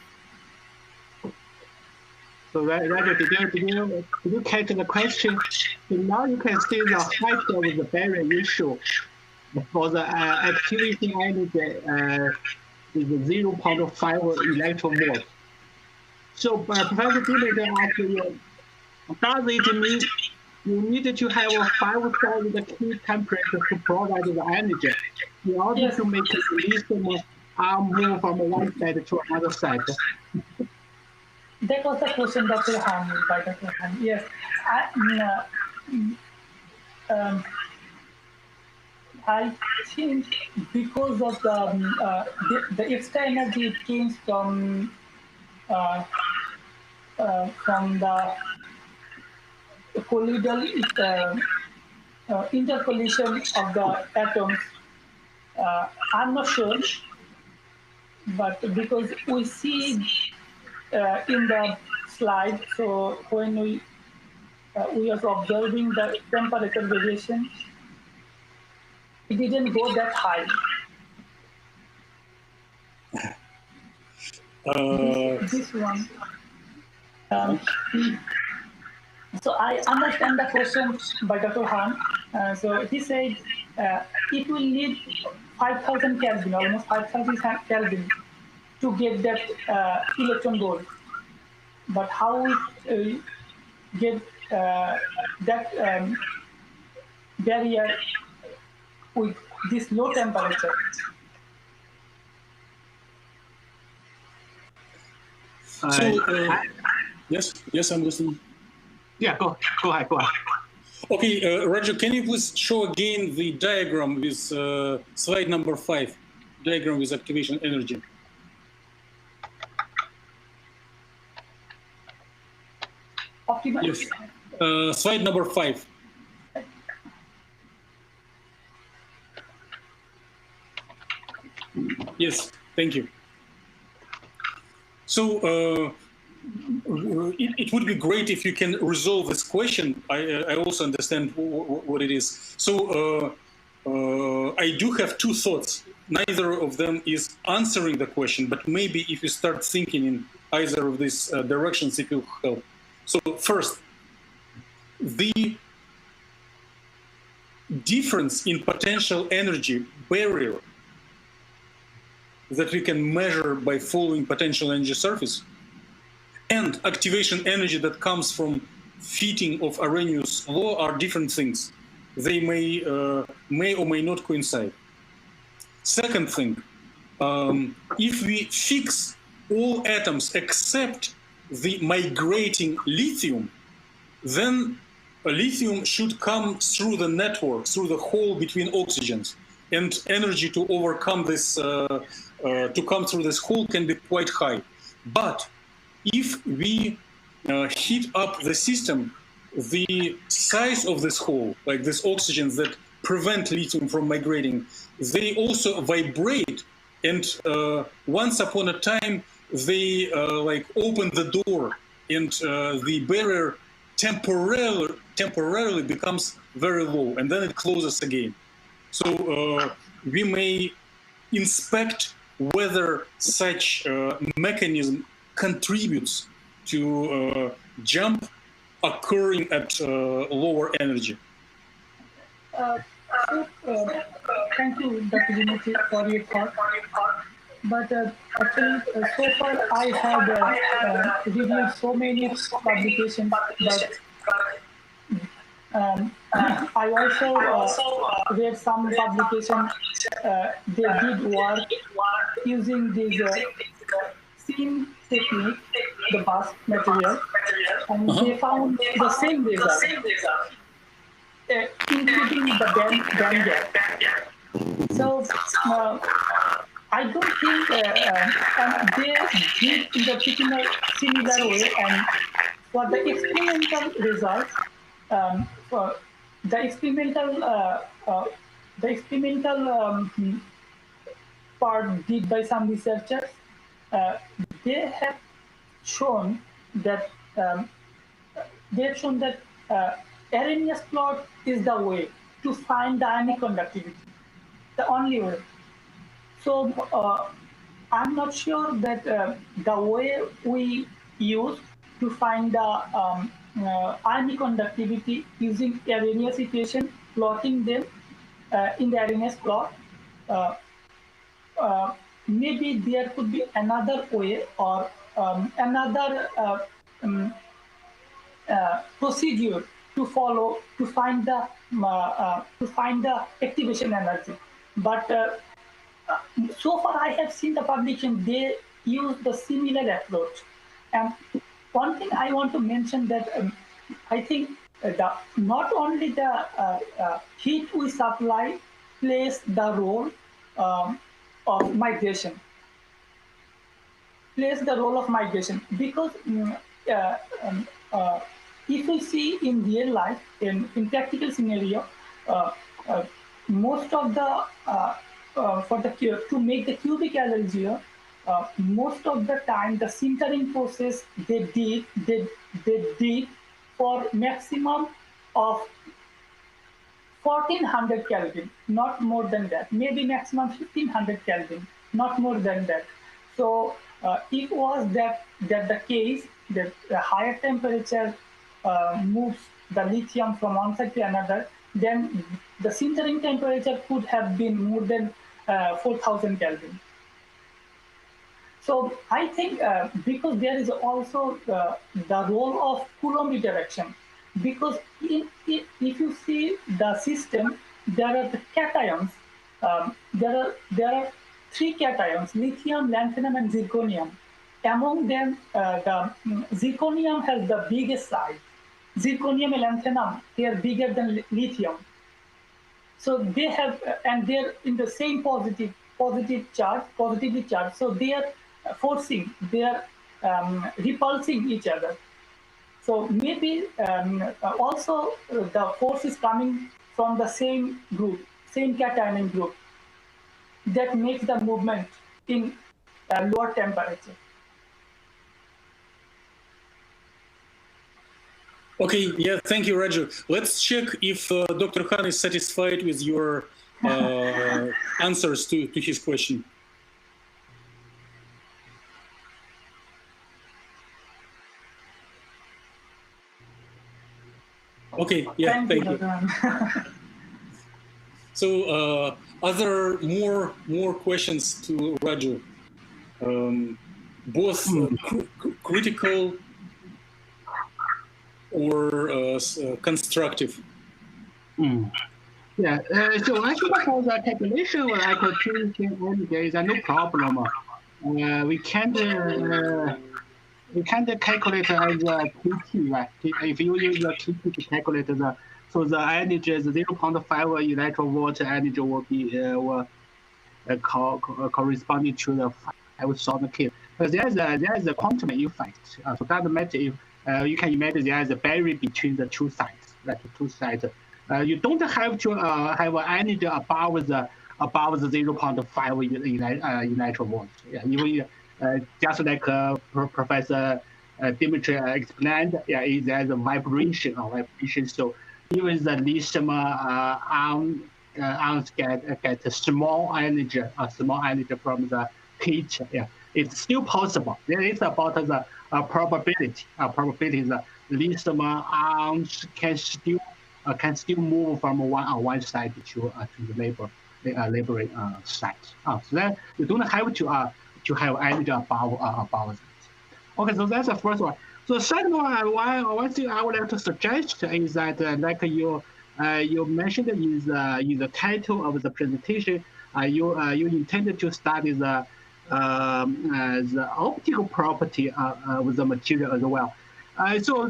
So Roger, did you catch the question? So now you can see the height of the barrier issue for the activity energy is 0.5 electron volt. So Professor Dimitri asked you, does it mean you need to have a 5,000 key temperature to provide the energy in order to make the least arm move from one side to another side? That was the question, Dr. Han, by Dr. Han. Yes. I think because of the extra energy it came from the colloidal intercollision of the atoms. I'm not sure, but because we see in the slide, so when we are observing the temperature variation, it didn't go that high. This one. So I understand the question by Dr. Han. So he said it will need 5,000 Kelvin, almost 5,000 Kelvin, to get that electron volt. But how we get that barrier with this low temperature? Yes, I'm listening. Yeah, go ahead. Okay, Roger, can you please show again the diagram with slide number 5, diagram with activation energy? Yes, slide number 5. Yes, thank you. So it would be great if you can resolve this question. I also understand what it is. So I do have 2 thoughts. Neither of them is answering the question, but maybe if you start thinking in either of these directions, it will help. So first, the difference in potential energy barrier that we can measure by following potential energy surface and activation energy that comes from fitting of Arrhenius law are different things. They may or may not coincide. Second thing, if we fix all atoms except the migrating lithium, then lithium should come through the network, through the hole between oxygens, and energy to overcome this, to come through this hole can be quite high. But if we heat up the system, the size of this hole, like these oxygens that prevent lithium from migrating, they also vibrate. And once upon a time, they like open the door, and the barrier temporarily becomes very low, and then it closes again. So we may inspect whether such mechanism contributes to jump occurring at lower energy. Thank you, Dr. Dimitri, for your thought. But actually, so far I had reviewed so many publications, but I also read some publications they did work using this same technique, the bus material, and they found the same result, including the band gap. So I don't think and they did in the pretty much similar way. And for the experimental results, for the experimental part did by some researchers, they have shown that Arrhenius plot is the way to find the ionic conductivity, the only way. So I'm not sure that the way we use to find the ionic conductivity using Arrhenius equation, plotting them in the Arrhenius plot, maybe there could be another way or another procedure to follow to find the activation energy. But so far I have seen the publication, they use the similar approach. And one thing I want to mention that I think not only the heat we supply plays the role of migration, because if we see in real life, in practical scenario, most of the to make the cubic LLGO, most of the time the sintering process they did for maximum of 1400 Kelvin, not more than that, maybe maximum 1500 Kelvin, not more than that. So if was that the case, that a higher temperature moves the lithium from one side to another, then the sintering temperature could have been more than 4000 Kelvin. So I think because there is also the role of Coulomb interaction, because if you see the system, there are the cations. There are three cations: lithium, lanthanum, and zirconium. Among them, the zirconium has the biggest size. Zirconium and lanthanum, they are bigger than lithium. So they have, and they're in the same positively charged. So they are forcing, they are repulsing each other. So maybe also the force is coming from the same group, same cation group, that makes the movement in lower temperature. Okay, yeah, thank you, Raju. Let's check if Dr. Khan is satisfied with your answers to his question. Okay, yeah, thank you. So, other more questions to Raju, both critical or constructive. Yeah, so I think for the calculation of activation, there is no problem. We can't calculate as a PT, right? If you use the PT to calculate the, so the energy is 0.5 electrovolt energy will be corresponding to the 5,000 K. But there is a quantum effect. So that matter if you can imagine there is a barrier between the two sides, like two sides. You don't have to have an energy above the 0.5 electrovolt. Yeah, even just like Professor Dimitri explained, yeah, there's a vibration. So even the lithium ions get small energy from the heat. Yeah, it's still possible. There is about the probability. Probability the lithium ions can still move from one side to the neighboring side. So then you don't have to have energy above that. Okay, so that's the first one. So the second one thing I would like to suggest is that like you mentioned in the title of the presentation, you intended to study the optical property of the material as well. So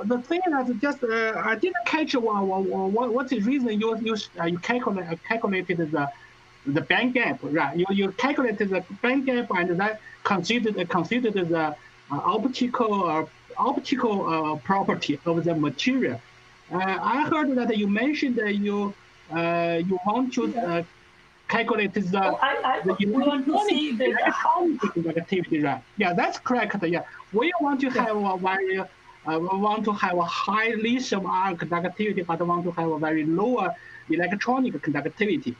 the thing that just I didn't catch what's the reason you calculated the band gap, right? You calculated the band gap and that considered the optical property of the material. I heard that you mentioned that you want to calculate the we want to see the conductivity, right? Yeah, that's correct. Yeah, we want to have a very want to have a high lithium ion conductivity, but want to have a very low electronic conductivity.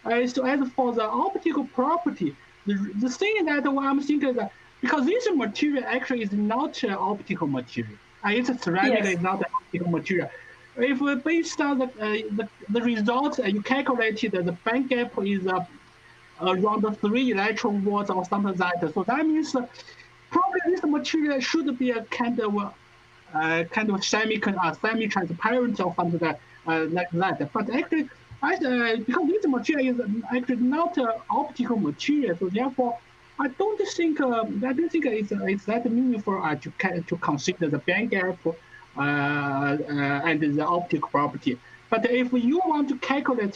So as for the optical property, the thing that I'm thinking is that because this material actually is not an optical material, it's a ceramic, is not an optical material. If based on the results, you calculated the band gap is around 3 electron volts or something like that. So that means probably this material should be a kind of semi-transparent or something like that. But actually, because this material is actually not an optical material, so therefore I don't think it's that meaningful to consider the band gap and the optical property. But if you want to calculate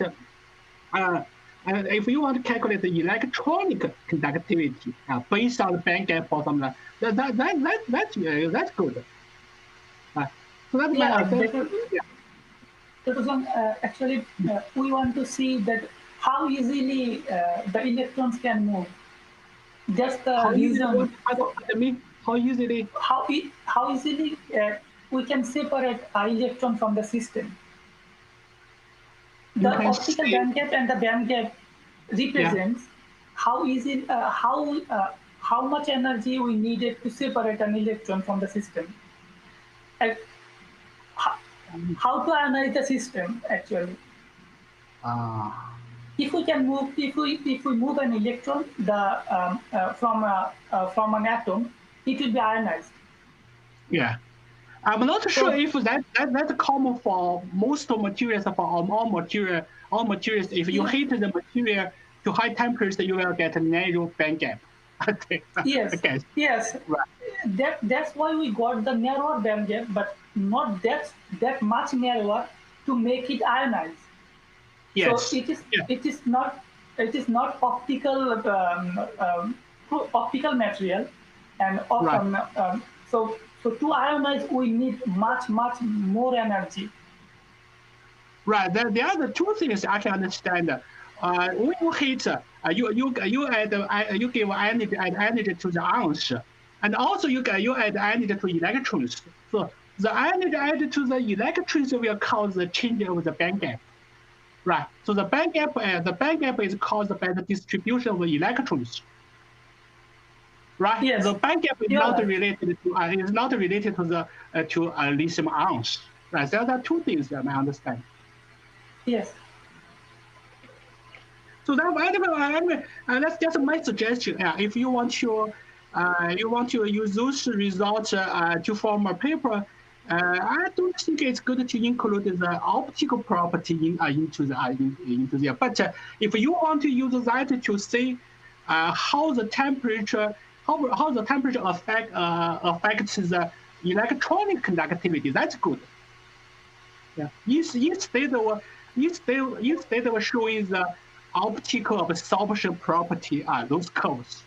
the electronic conductivity based on the band gap or something, that's good. So that's actually, we want to see that how easily the electrons can move. That's the reason. How easily we can separate an electron from the system. The optical band gap and the band gap represents how easy, how much energy we needed to separate an electron from the system. How to analyze the system actually. If we can move, if we move an electron from an atom, it will be ionized. Yeah, I'm not sure if that's common for most materials, for all materials. If you heat the material to high temperature, you will get a narrow band gap. Yes. Right. That's why we got the narrower band gap, but not that much narrower to make it ionized. Yes. So it is not optical optical material, and so to ionize we need much more energy. Right. There are the two things I can understand. When you heat, you give energy to the ions, and also you add energy to electrons. So the energy added to the electrons will cause the change of the band gap. Right. So the band gap is caused by the distribution of the electrons. Right. Yes. The band gap is not related to the lithium ions. Right. There are two things that I understand. Yes. So that that's just my suggestion. If you want to use those results to form a paper, I don't think it's good to include the optical property into there. But if you want to use that to see how the temperature affects the electronic conductivity, that's good. Yeah. Instead of showing the optical absorption property those curves.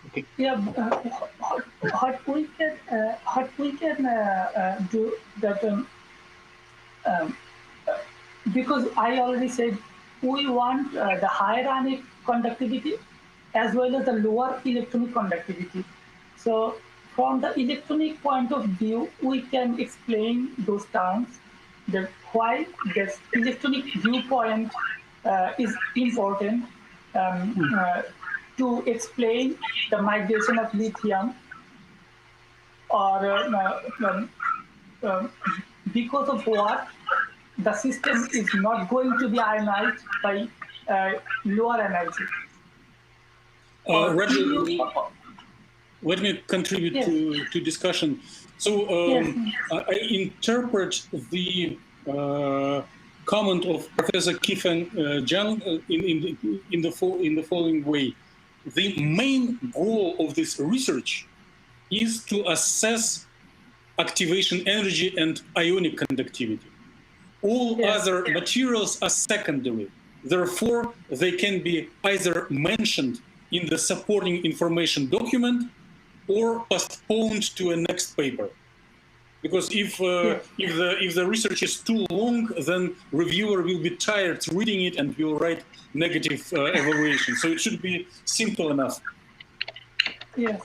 Okay. Yeah, what we can do that because I already said we want the higher ionic conductivity as well as the lower electronic conductivity. So from the electronic point of view, we can explain those terms, that why this electronic viewpoint is important to explain the migration of lithium, or because of what the system is not going to be ionized by lower energy. Roger, let me contribute to discussion. So I interpret the comment of Professor Kifan Jang in the following way. The main goal of this research is to assess activation energy and ionic conductivity. All other materials are secondary. Therefore, they can be either mentioned in the supporting information document or postponed to a next paper. Because if the research is too long, then reviewer will be tired reading it and will write negative evaluation. So it should be simple enough. Yes.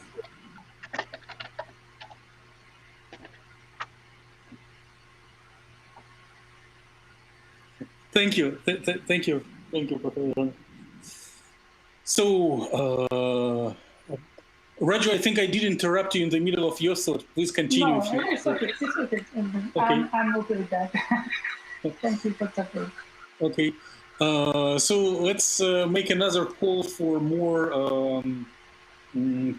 Thank you. Thank you. Thank you, Professor. So, Raju, I think I did interrupt you in the middle of your thought. Please continue. No, it's okay. It's okay. Okay. I'm okay with that. Thank you for support. Okay. So let's make another call for more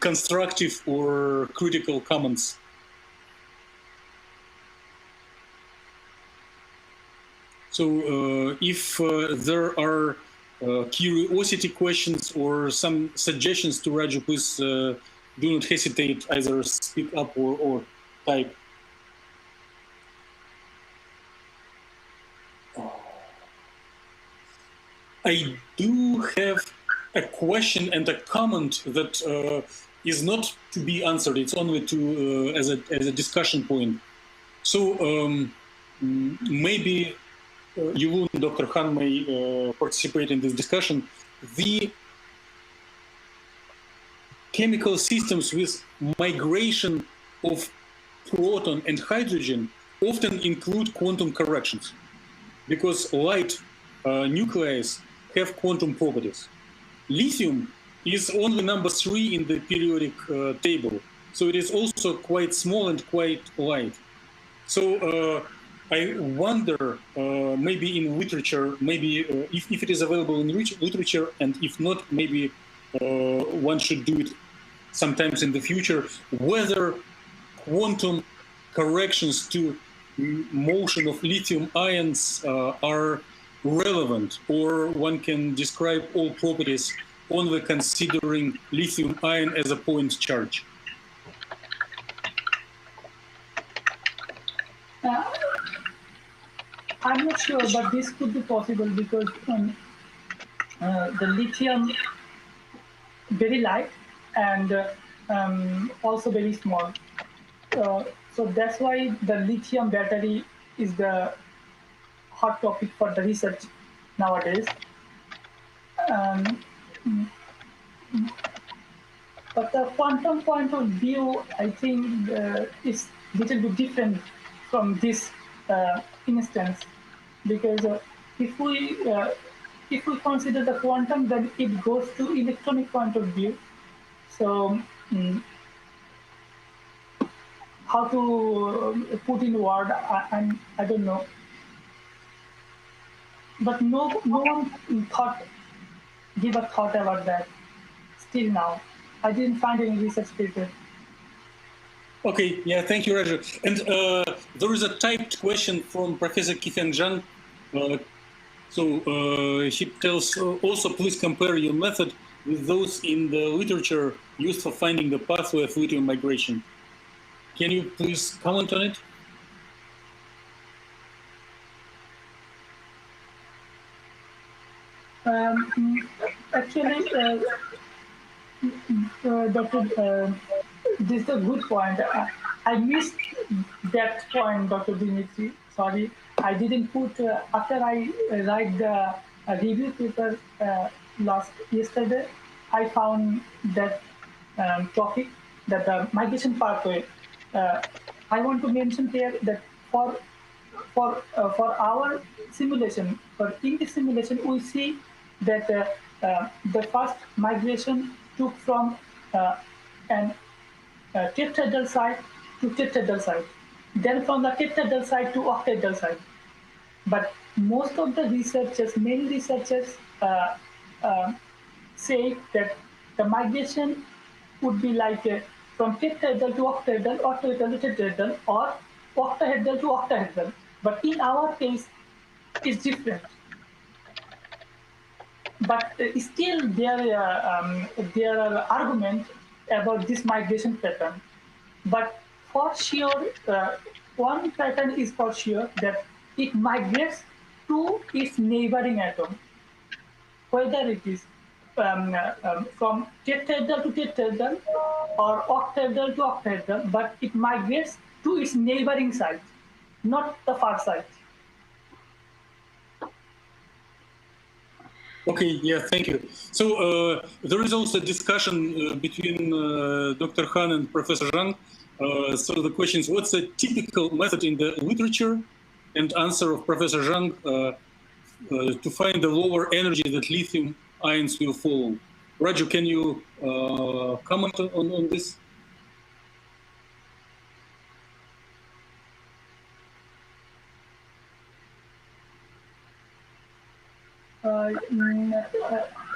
constructive or critical comments. So if there are curiosity questions or some suggestions to Raju, please do not hesitate, either speak up or type. I do have a question and a comment that is not to be answered. It's only to as a discussion point. So maybe you and Dr. Han may participate in this discussion. The chemical systems with migration of proton and hydrogen often include quantum corrections because light nuclei have quantum properties. Lithium is only number 3 in the periodic table, so it is also quite small and quite light. So I wonder, maybe in literature, maybe if it is available in literature, and if not, maybe one should do it sometimes in the future, whether quantum corrections to motion of lithium ions are relevant, or one can describe all properties only considering lithium ion as a point charge. I'm not sure, but this could be possible because the lithium very light and also very small. So that's why the lithium battery is the hot topic for the research nowadays. But the quantum point of view, I think, is a little bit different from this instance, because if we consider the quantum, then it goes to electronic point of view. So how to put in word, I don't know. But no one give a thought about that still now. I didn't find any research paper. Okay, yeah, thank you, Raju. And there is a typed question from Professor Kifan Jang. So he tells, also please compare your method with those in the literature used for finding the pathway of lithium migration. Can you please comment on it? Actually, Dr. This is a good point. I missed that point, Dr. Dimitri. Sorry, I didn't put, after I write the review paper yesterday, I found that topic, that the migration pathway. I want to mention here that for our simulation, in this simulation, we see that the first migration took from an tetrahedral site to tetrahedral site, then from the tetrahedral site to octahedral site. But most of the researchers, many researchers say that the migration would be like from tetrahedral to octahedral, octahedral to tetrahedral, or octahedral to octahedral. But in our case, is different. But still, there are arguments about this migration pattern. But for sure, one pattern is for sure that it migrates to its neighboring atom, whether it is from tetrahedral to tetrahedral or octahedral to octahedral, but it migrates to its neighboring site, not the far site. Okay, yeah, thank you. So there is also a discussion between Dr. Han and Professor Zhang. So the question is, what's a typical method in the literature? And answer of Professor Zhang to find the lower energy that lithium ions will follow. Raju, can you comment on this?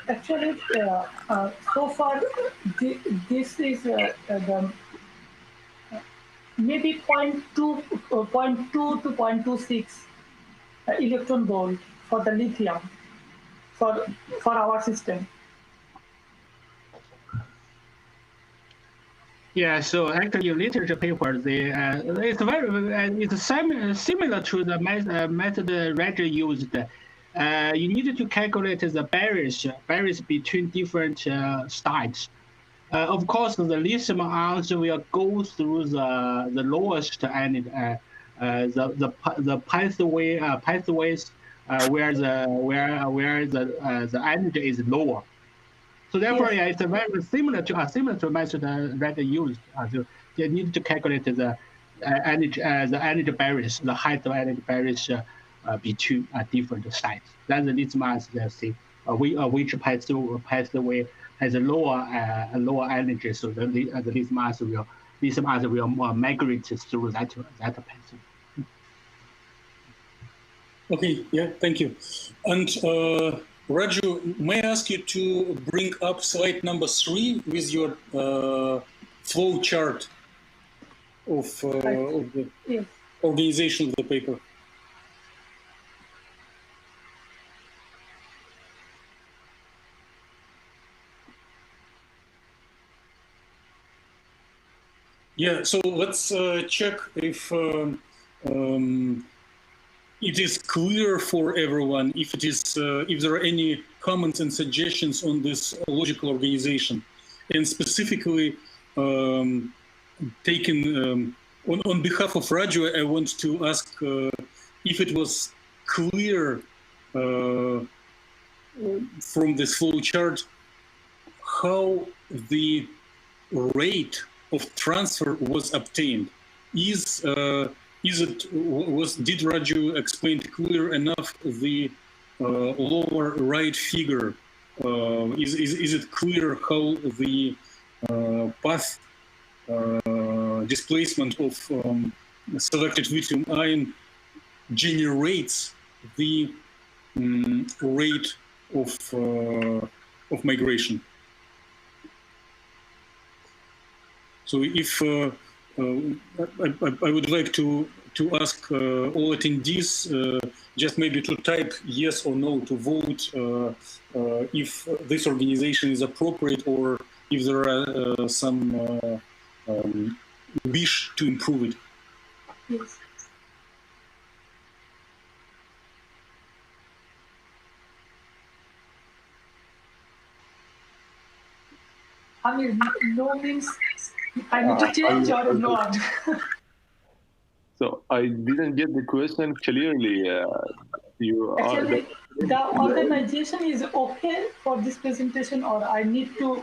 Actually, so far, this is maybe 0.2 to 0.26 electron volt for the lithium for our system. Yeah, so actually, in literature paper, it's similar to the method Raju used. You need to calculate the barriers between different sites. Of course, the lithium ions will go through the lowest and the pathways where the energy is lower. So therefore, yeah, it's a very similar to method that used. So you need to calculate the energy barriers, the height of energy barriers between different sites. That's the lithium ions they see. Which pathway has a lower energy, so the lithium ions will migrate through that pathway. Okay, yeah, thank you. And Raju, may I ask you to bring up slide number 3 with your flow chart of the organization of the paper? Yeah, so let's check if it is clear for everyone, if there are any comments and suggestions on this logical organization, and specifically taken on behalf of Raju, I want to ask if it was clear from this flow chart how the rate of transfer was obtained. Did Raju explain clear enough the lower right figure? Is it clear how the path displacement of selected lithium ion generates the rate of migration? So if I would like to ask all attendees just maybe to type yes or no to vote if this organization is appropriate or if there are some wish to improve it. Yes. I mean, no means I need to change or not. So I didn't get the question clearly. Actually, the organization is okay for this presentation, or I need to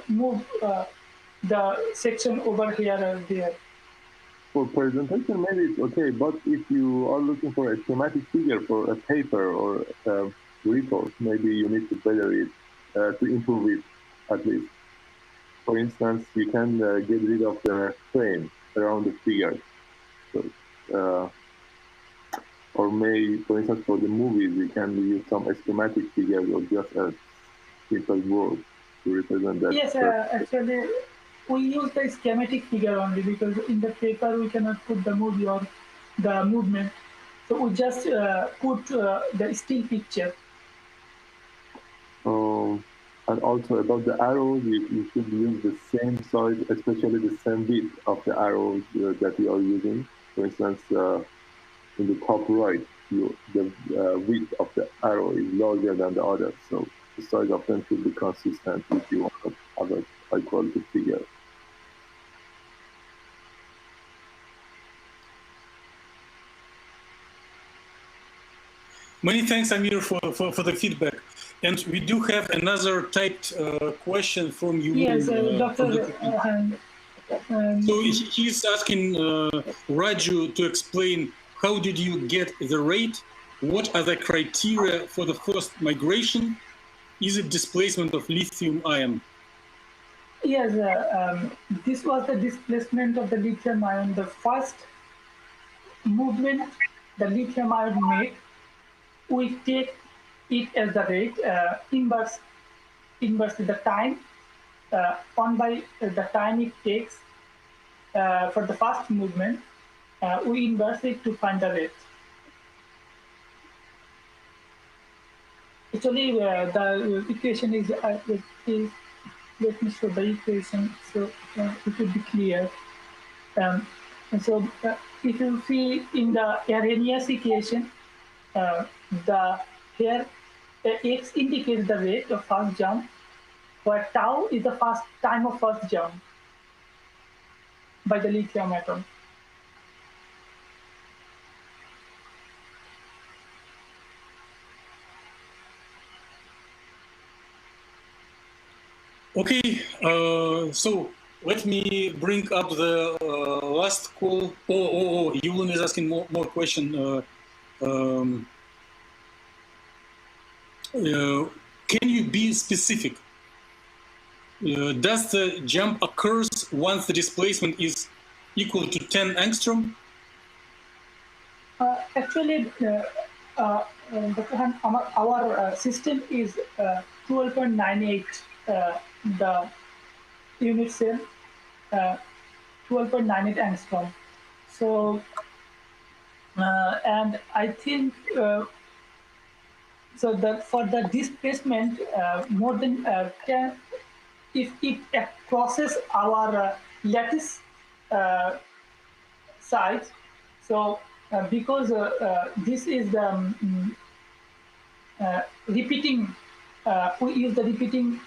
move the section over here or there. For presentation, maybe it's okay, but if you are looking for a schematic figure for a paper or a report, maybe you need to better it to improve it at least. For instance, you can get rid of the frame around the figure. So, or for instance, for the movies, we can use some schematic figures or just a simple word to represent that. Yes, actually, we use the schematic figure only because in the paper we cannot put the movie or the movement. So we just put the still picture. And also about the arrows, you should use the same size, especially the same width of the arrows that you are using. For instance, in the top right, the width of the arrow is larger than the other. So the size of them should be consistent if you want to have a high quality figure. Many thanks, Amir, for the feedback. And we do have another typed question from you. Yes, Dr. So he's asking Raju to explain how did you get the rate? What are the criteria for the first migration? Is it displacement of lithium ion? Yes, this was the displacement of the lithium ion. The first movement the lithium ion made, we take it as the rate, inverse the time, on by the time it takes for the first movement, we inverse it to find the rate. Actually, the equation is, let me show the equation so it will be clear. And so if you see in the Arrhenius equation, here x indicates the rate of first jump, where tau is the first time of first jump by the lithium atom. Okay, so let me bring up the last call. Yulun is asking more question. Can you be specific? Does the jump occurs once the displacement is equal to 10 angstrom? Actually, our system is 12.98 the unit cell, 12.98 angstrom. So, and I think so that for the displacement more than 10, if it crosses our lattice size, so because this is the repeating, we use the repeating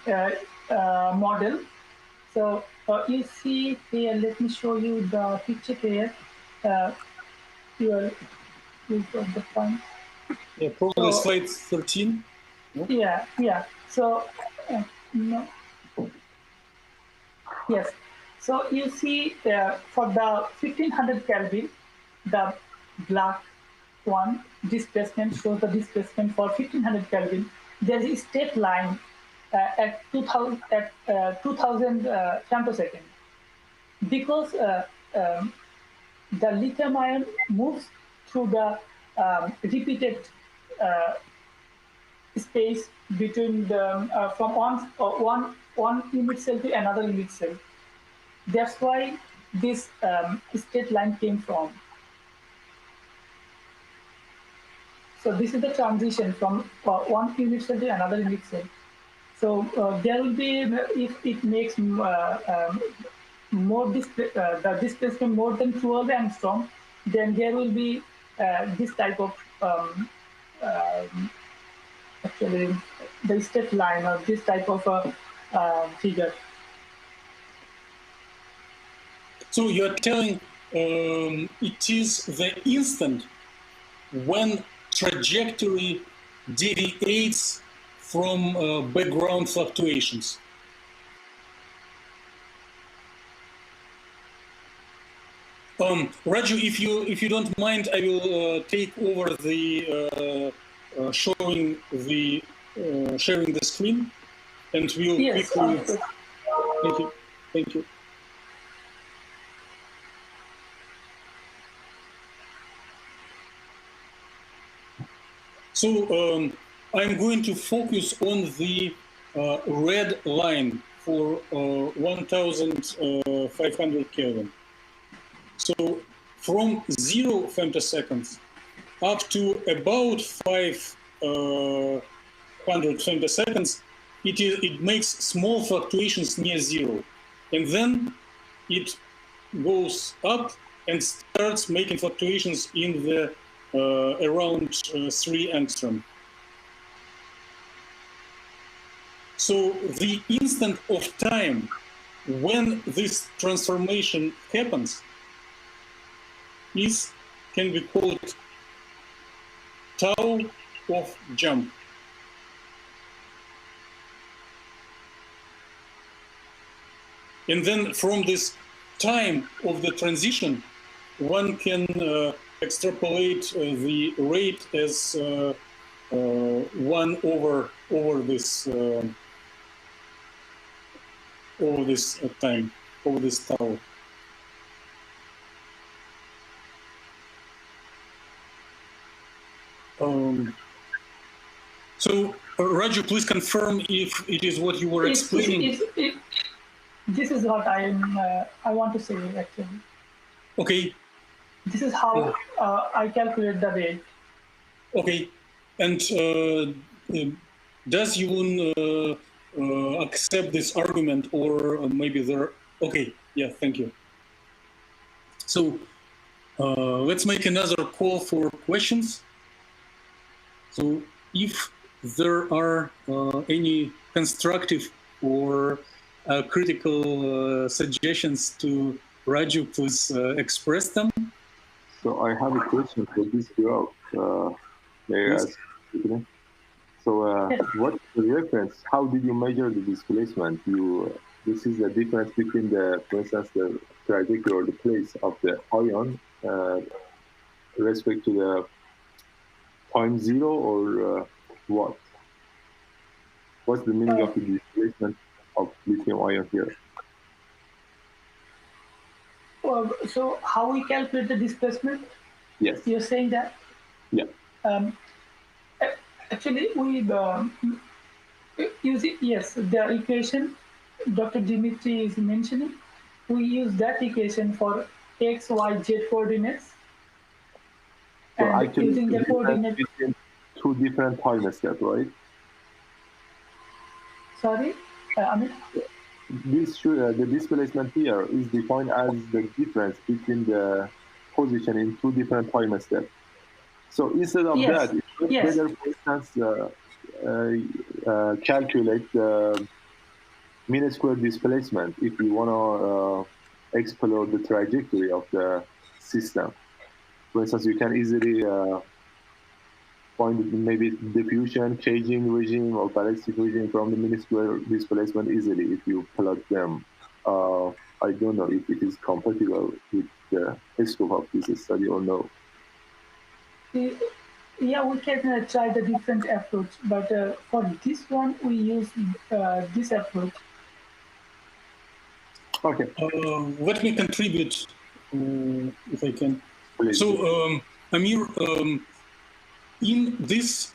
model. So you see here, let me show you the picture here. Here, you've got the point. Yeah, probably so, slide 13. Yeah. So, no. Yes. So you see for the 1500 Kelvin, the black one displacement shows the displacement for 1500 Kelvin. There is a straight line at 2000 femtosecond. Because the lithium ion moves through the repeated space between the from one unit cell to another unit cell. That's why this straight line came from. So this is the transition from one unit cell to another unit cell. So there will be, if it makes more the displacement more than 12 angstrom, then there will be this type of actually the straight line or this type of figure. So you're telling it is the instant when trajectory deviates from background fluctuations. Raju, if you don't mind, I will take over the sharing the screen, and we'll quickly. Thank you. So I'm going to focus on the red line for 1500 Kelvin. So from 0 femtoseconds up to about 500 femtoseconds, it makes small fluctuations near zero, and then it goes up and starts making fluctuations in the around 3 angstrom. So the instant of time when this transformation happens can be called tau of jump. And then from this time of the transition, one can extrapolate the rate as 1 over this time, over this tau. So Raju, please confirm if it is what you were explaining. This is what I want to say actually. Okay. This is how I calculate the rate. Okay, and does Yun accept this argument, or maybe there? Okay, yeah, thank you. So let's make another call for questions. So if there are any constructive or critical suggestions to Raju, please express them. So I have a question for this graph. May I ask? So what's the reference? How did you measure the displacement? This is the difference between for instance, the trajectory or the place of the ion respect to the time zero, or what? What's the meaning of the displacement of lithium ion here? So how we calculate the displacement? Yes. You're saying that? Yeah. Actually, we use it. Yes, the equation Dr. Dimitri is mentioning. We use that equation for x, y, z coordinates. So and actually, using the coordinate. Between 2 different time steps, right? Sorry, I mean. The displacement here is defined as the difference between the position in 2 different time steps. So instead of that, it's better, for instance, calculate the mean square displacement if you want to explore the trajectory of the system. For instance, you can easily find maybe diffusion, caging regime, or ballistic regime from the mean square displacement easily if you plug them. I don't know if it is compatible with the scope of this study or no. Yeah, we can try the different approach, but for this one, we use this approach. Okay. Let me contribute, if I can. Please. So, Amir, in these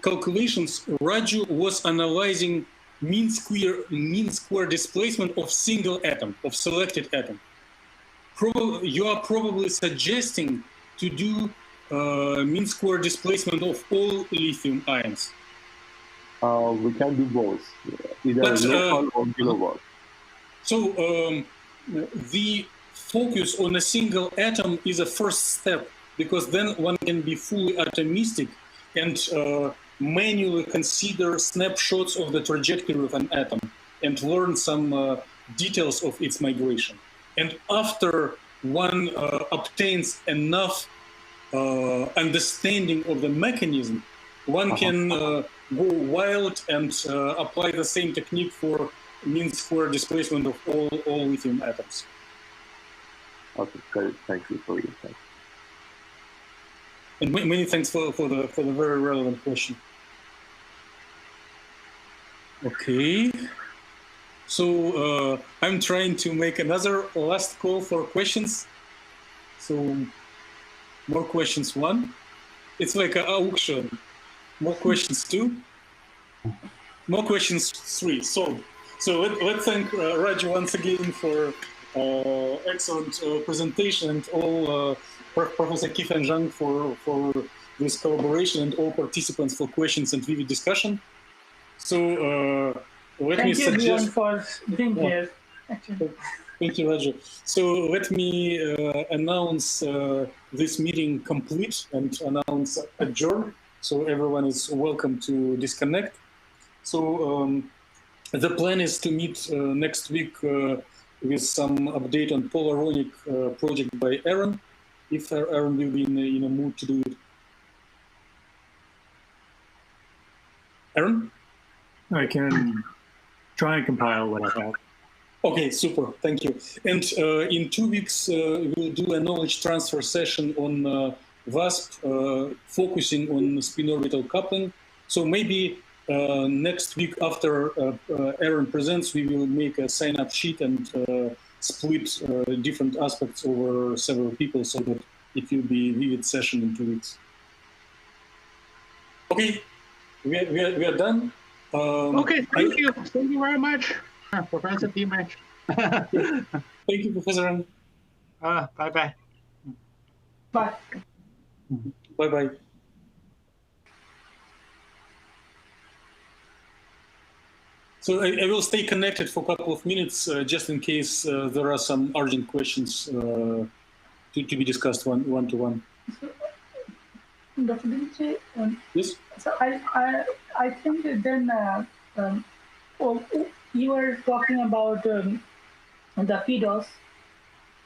calculations, Raju was analyzing mean square displacement of single atom, of selected atom. You are probably suggesting to do mean square displacement of all lithium ions. We can do both, either local or global. So the focus on a single atom is a first step, because then one can be fully atomistic and manually consider snapshots of the trajectory of an atom and learn some details of its migration. And after one obtains enough understanding of the mechanism, one can go wild and apply the same technique for mean square displacement of all lithium atoms. Okay, great. Thank you for your time. And many thanks for the very relevant question. Okay, so I'm trying to make another last call for questions. So more questions 1. It's like an auction. More questions 2. More questions 3. So let's thank Raju once again for excellent presentation and all Professor Kifan Zhang for this collaboration and all participants for questions and vivid discussion. So let me Thank you, everyone, suggest for being here. Actually. Thank you, Roger. So let me announce this meeting complete and announce adjourned. So everyone is welcome to disconnect. So the plan is to meet next week with some update on Polaronic project by Aaron, if Aaron will be in a mood to do it. Aaron? I can try and compile what I have. Okay, super, thank you. And in 2 weeks, we'll do a knowledge transfer session on VASP, focusing on spin orbital coupling. So maybe next week after Aaron presents, we will make a sign-up sheet and split different aspects over several people so that it will be a vivid session in 2 weeks. Okay, we are done. Okay, thank you. Thank you very much, Professor Dimash. Thank you, Professor Aaron. Bye-bye. Bye. Bye-bye. So I will stay connected for a couple of minutes, just in case there are some urgent questions to be discussed one-to-one. Dr. Dimitri, yes? So I think that then you were talking about the FIDOS.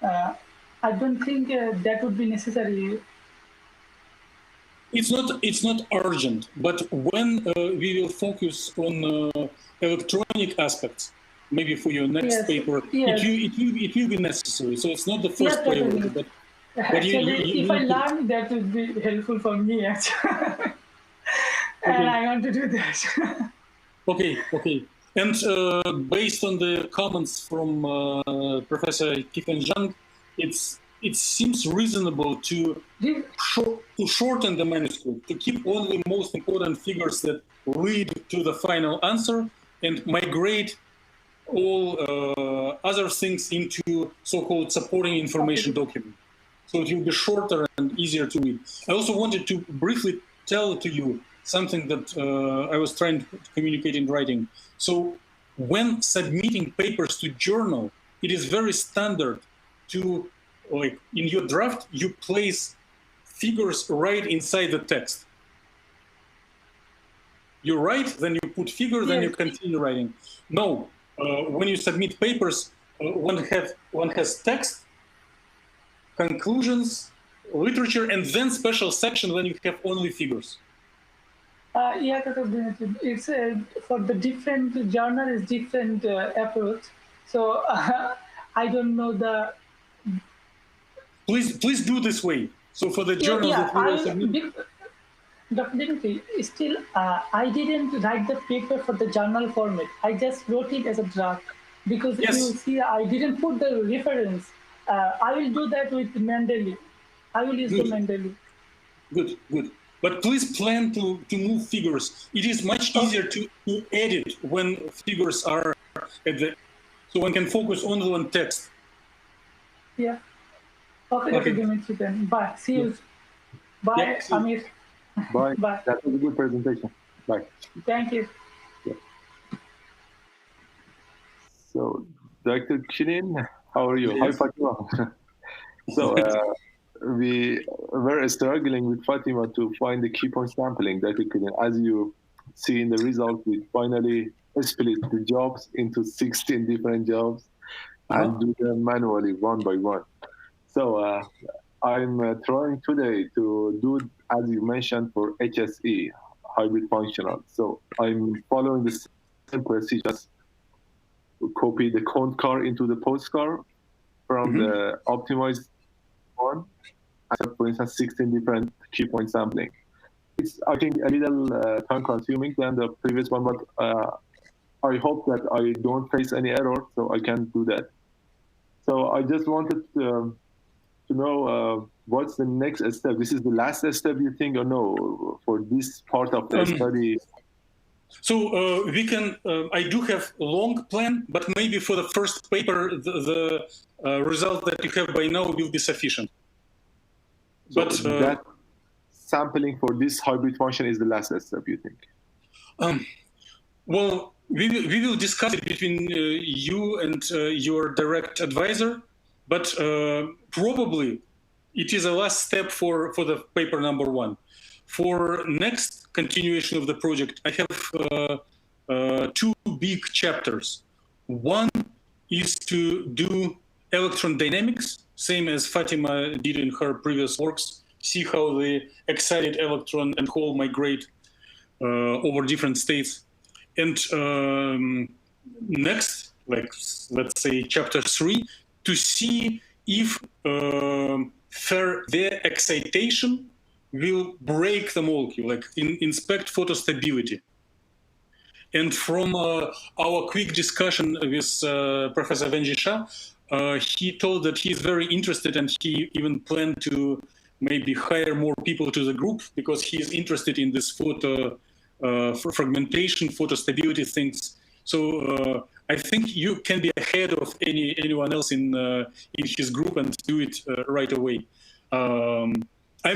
I don't think that would be necessary. It's not urgent, but when we will focus on electronic aspects, maybe for your next paper, it will be necessary. So it's not the first priority, but actually, if I learn, that would be helpful for me, actually. And I want to do that. Okay. And based on the comments from Professor Kifan Zhang, it seems reasonable to shorten the manuscript, to keep only most important figures that lead to the final answer and migrate all other things into so-called supporting information document. So it will be shorter and easier to read. I also wanted to briefly tell to you something that I was trying to communicate in writing. So when submitting papers to journal, it is very standard to, like in your draft, you place figures right inside the text. You write, then you put figure, then you continue writing. No, when you submit papers, one has text, conclusions, literature, and then special section when you have only figures. Yeah, it's for the different journal is different approach. So I don't know the. Please do this way. So for the journal that we will submit. Dr. Dimitri, still, I didn't write the paper for the journal format. I just wrote it as a draft because you see, I didn't put the reference. I will do that with Mendeley. I will use the Mendeley. Good. But please plan to move figures. It is much easier to edit when figures are at the, so one can focus only on text. Yeah. Okay. Dimitri, then. Bye. See you. Bye, Amir. Bye. Bye. That was a good presentation. Bye. Thank you. Yeah. So, Dr. Kshinin, how are you? Hi, Fatima. So, we were struggling with Fatima to find the key point sampling that we couldn't. As you see in the result, we finally split the jobs into 16 different jobs and do them manually one by one. So I'm trying today to do, as you mentioned, for HSE, hybrid functional. So I'm following the same procedures. Copy the count car into the postcar from the optimized one. For instance, 16 different key point sampling. It's, I think, a little time consuming than the previous one, but I hope that I don't face any error, so I can do that. So I just wanted to know what's the next step. This is the last step, you think, or no, for this part of the study? So we can, I do have a long plan, but maybe for the first paper, the result that you have by now will be sufficient. So but that sampling for this hybrid function is the last step, you think? Well, we will discuss it between you and your direct advisor, but probably it is a last step for the paper number 1. For next continuation of the project, I have 2 big chapters. One is to do electron dynamics, same as Fatima did in her previous works, see how the excited electron and hole migrate over different states. And next, like let's say chapter 3, to see if the excitation will break the molecule, like inspect photostability. And from our quick discussion with Professor Venji Shah, he told that he's very interested, and he even planned to maybe hire more people to the group because he's interested in this fragmentation, photostability things. So I think you can be ahead of anyone else in his group and do it right away. I'm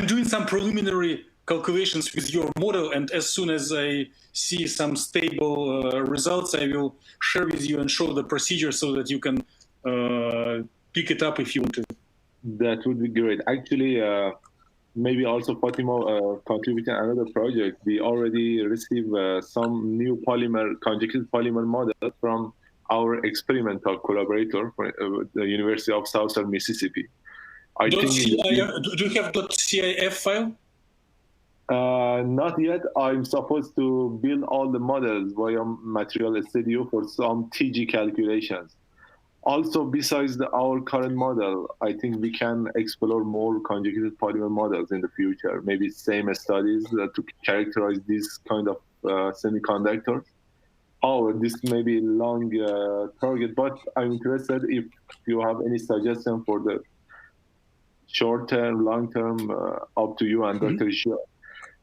doing some preliminary calculations with your model, and as soon as I see some stable results, I will share with you and show the procedure so that you can pick it up if you want to. That would be great. Actually, maybe also Fatima contributing another project. We already received some new conjugated polymer model from our experimental collaborator from the University of Southern Mississippi. Do you have .cif file? Not yet. I'm supposed to build all the models via Material Studio for some TG calculations. Also, besides our current model, I think we can explore more conjugated polymer models in the future. Maybe same studies to characterize this kind of semiconductors. Oh, this may be a long target, but I'm interested if you have any suggestion for the short term, long term, up to you and Dr. Ishia.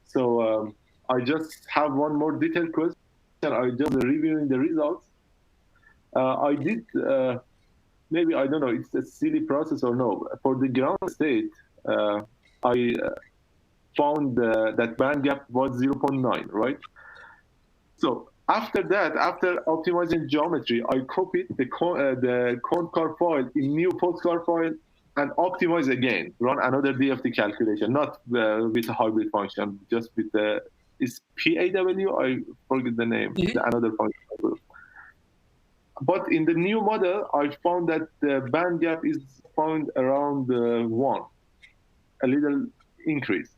So I just have one more detailed question. I just reviewing the results. I did, maybe, I don't know, it's a silly process or no. For the ground state, I found that band gap was 0.9, right? So after that, after optimizing geometry, I copied the cone car file in new postcard file and optimize again, run another DFT calculation, not with a hybrid function, just with the, is PAW? I forget the name, another function. But in the new model, I found that the band gap is found around 1, a little increase.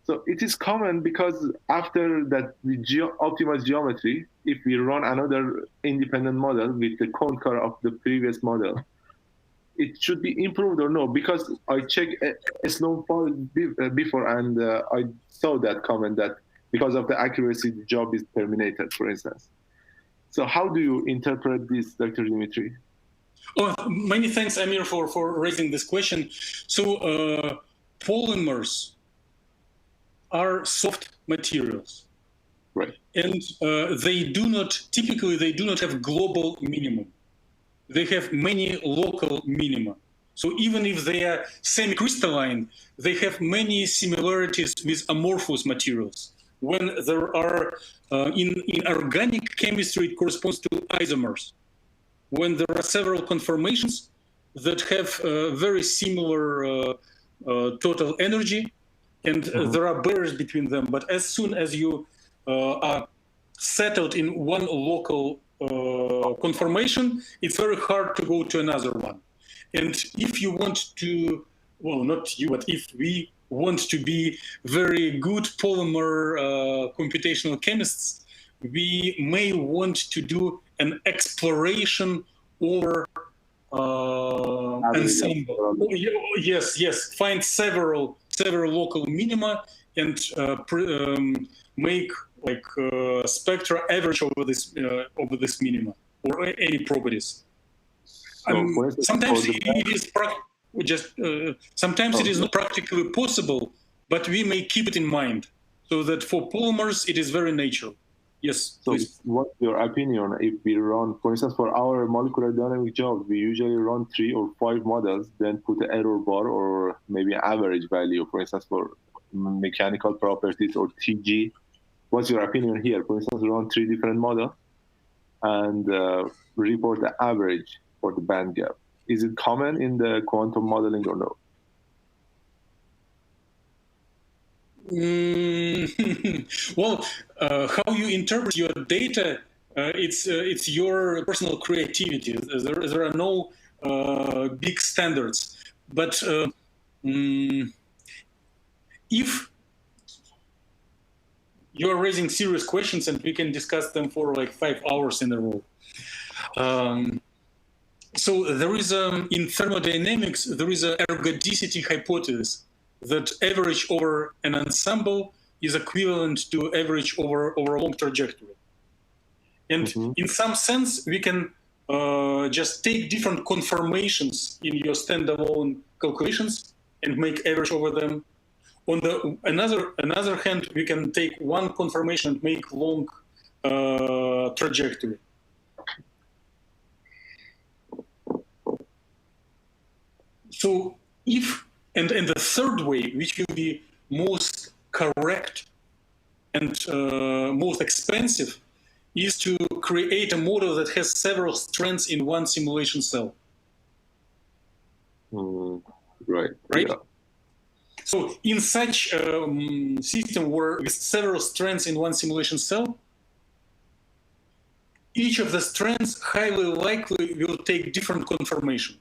So it is common because after that we optimize geometry, if we run another independent model with the cone car of the previous model, it should be improved or no? Because I checked a slow file before and I saw that comment that because of the accuracy, the job is terminated, for instance. So how do you interpret this, Dr. Dimitri? Oh, many thanks, Amir, for raising this question. So polymers are soft materials. Right. And typically they do not have global minimum. They have many local minima. So even if they are semi-crystalline, they have many similarities with amorphous materials. When there are, in organic chemistry, it corresponds to isomers. When there are several conformations that have very similar total energy, and there are barriers between them, but as soon as you are settled in one local conformation, it's very hard to go to another one. And if you want to, well, not you, but if we want to be very good polymer computational chemists, we may want to do an exploration over ensemble. Yes, find several local minima and make like spectra average over this minima or any properties. So sometimes it is sometimes it is not practically possible, but we may keep it in mind so that for polymers it is very natural. Yes, So please. what's your opinion if we run, for instance, for our molecular dynamic jobs, we usually run 3 or 5 models, then put an error bar or maybe average value, for instance, for mechanical properties or TG. What's your opinion here? For instance, run 3 different models and report the average for the band gap. Is it common in the quantum modeling or no? Well, how you interpret your data, it's your personal creativity. There are no big standards. But if you are raising serious questions, and we can discuss them for like 5 hours in a row. So there is in thermodynamics, there is an ergodicity hypothesis that average over an ensemble is equivalent to average over a long trajectory. And in some sense, we can just take different conformations in your standalone calculations and make average over them. On the another hand, we can take one conformation and make long trajectory. So if, and the third way, which will be most correct and most expensive, is to create a model that has several strands in one simulation cell. Right. Yeah. So in such a system where with several strands in one simulation cell, each of the strands highly likely will take different conformation.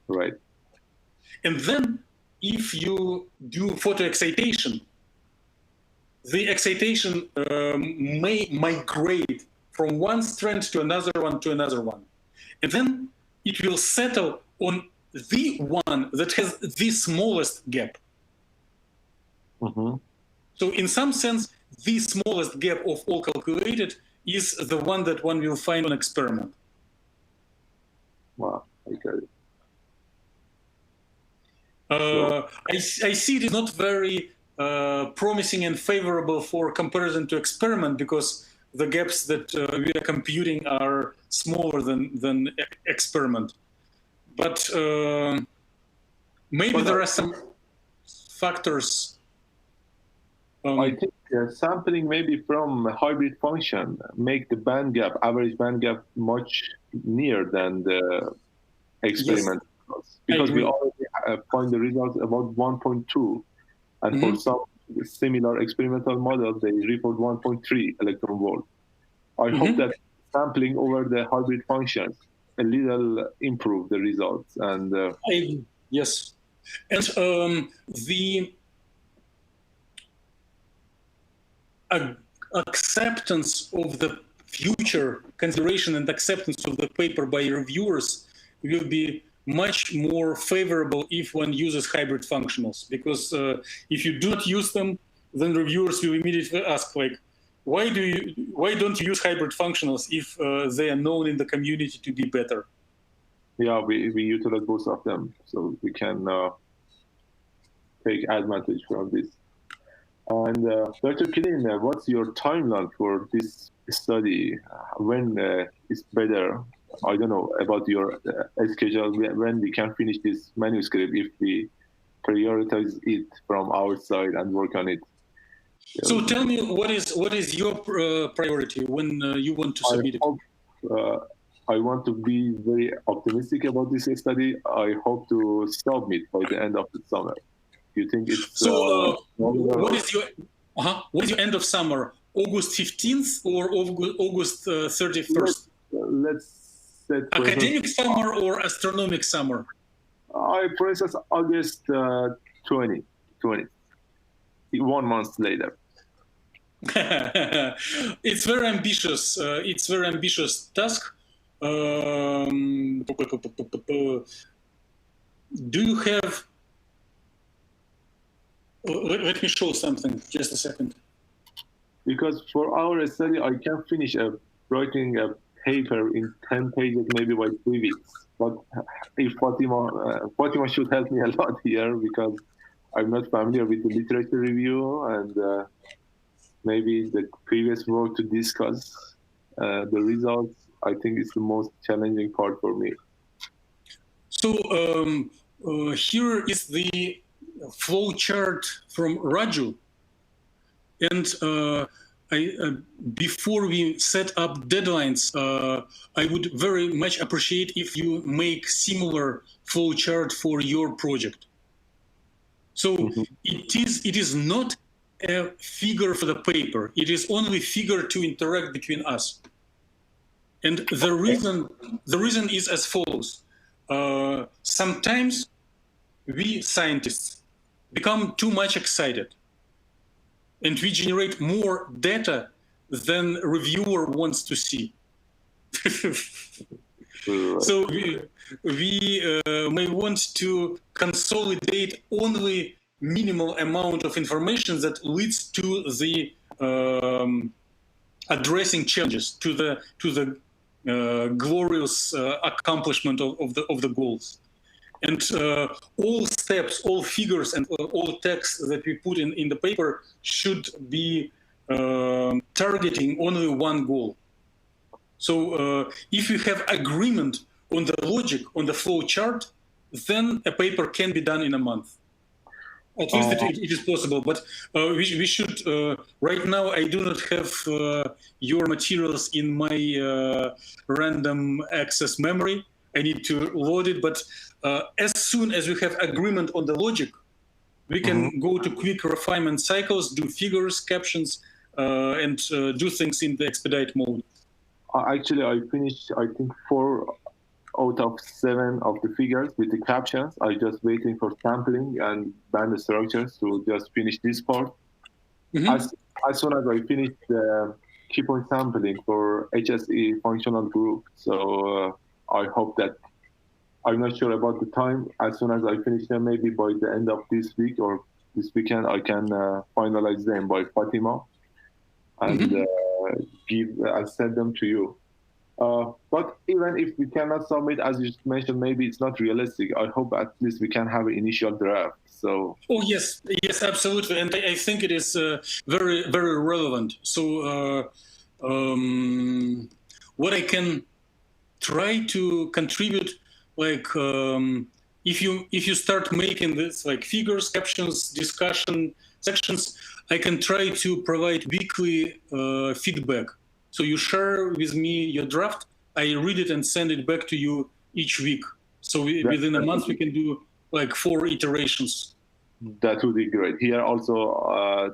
Right. And then if you do photoexcitation, the excitation may migrate from one strand to another one to another one. And then it will settle on the one that has the smallest gap. So in some sense, the smallest gap of all calculated is the one that one will find on experiment. Wow, okay. I see it is not very promising and favorable for comparison to experiment, because the gaps that we are computing are smaller than experiment. But maybe there are some factors. I think sampling maybe from a hybrid function make the band gap, average band gap, much near than the experiment. Yes. Because we already find the results about 1.2. And for some similar experimental models, they report 1.3 electron volt. I hope that sampling over the hybrid functions a little improve the results. And yes, and the acceptance of the future consideration and acceptance of the paper by reviewers will be much more favorable if one uses hybrid functionals, because if you do not use them, then reviewers will immediately ask, like, why don't you use hybrid functionals if they are known in the community to be better? Yeah, we utilize both of them, so we can take advantage from this. And Dr. Kilin, what's your timeline for this study? When is better? I don't know about your schedule, when we can finish this manuscript, if we prioritize it from our side and work on it. So tell me, what is your priority when you want to submit it? I want to be very optimistic about this study. I hope to submit by the end of the summer. Do you think it's... So what is your end of summer? August 15th or August 31st? Let's set... Academic summer or astronomic summer? For instance, August 20. 1 month later. It's very ambitious. It's very ambitious task. Do you have... let me show something. Just a second. Because for our study, I can finish writing a paper in 10 pages, maybe by 3 weeks. But if Fatima should help me a lot here, because I'm not familiar with the literature review, and maybe the previous work to discuss the results. I think it's the most challenging part for me. So here is the flow chart from Raju. And before we set up deadlines, I would very much appreciate if you make similar flow chart for your project. So it is not a figure for the paper. It is only figure to interact between us. And the reason is as follows. Sometimes we scientists become too much excited, and we generate more data than reviewer wants to see. So we may want to consolidate only minimal amount of information that leads to the addressing challenges, to the glorious accomplishment of the goals. And all steps, all figures, and all text that we put in the paper should be targeting only one goal. So if you have agreement on the logic, on the flow chart, then a paper can be done in a month. At least it is possible, but we should, right now I do not have your materials in my random access memory. I need to load it, but as soon as we have agreement on the logic, we can go to quick refinement cycles, do figures, captions, and do things in the expedite mode. Actually, I finished, I think, 4 out of 7 of the figures with the captions. I just waiting for sampling and band structures to just finish this part. As soon as I finish the key point sampling for HSE functional group, so I hope that, I'm not sure about the time. As soon as I finish them, maybe by the end of this week or this weekend, I can finalize them by Fatima and give and send them to you. But even if we cannot submit, as you mentioned, maybe it's not realistic. I hope at least we can have an initial draft. So. Oh yes, absolutely, and I think it is very, very relevant. So what I can try to contribute, like if you start making this like figures, captions, discussion sections, I can try to provide weekly feedback. So you share with me your draft, I read it and send it back to you each week. So within a month we can do like 4 iterations. That would be great. Here also,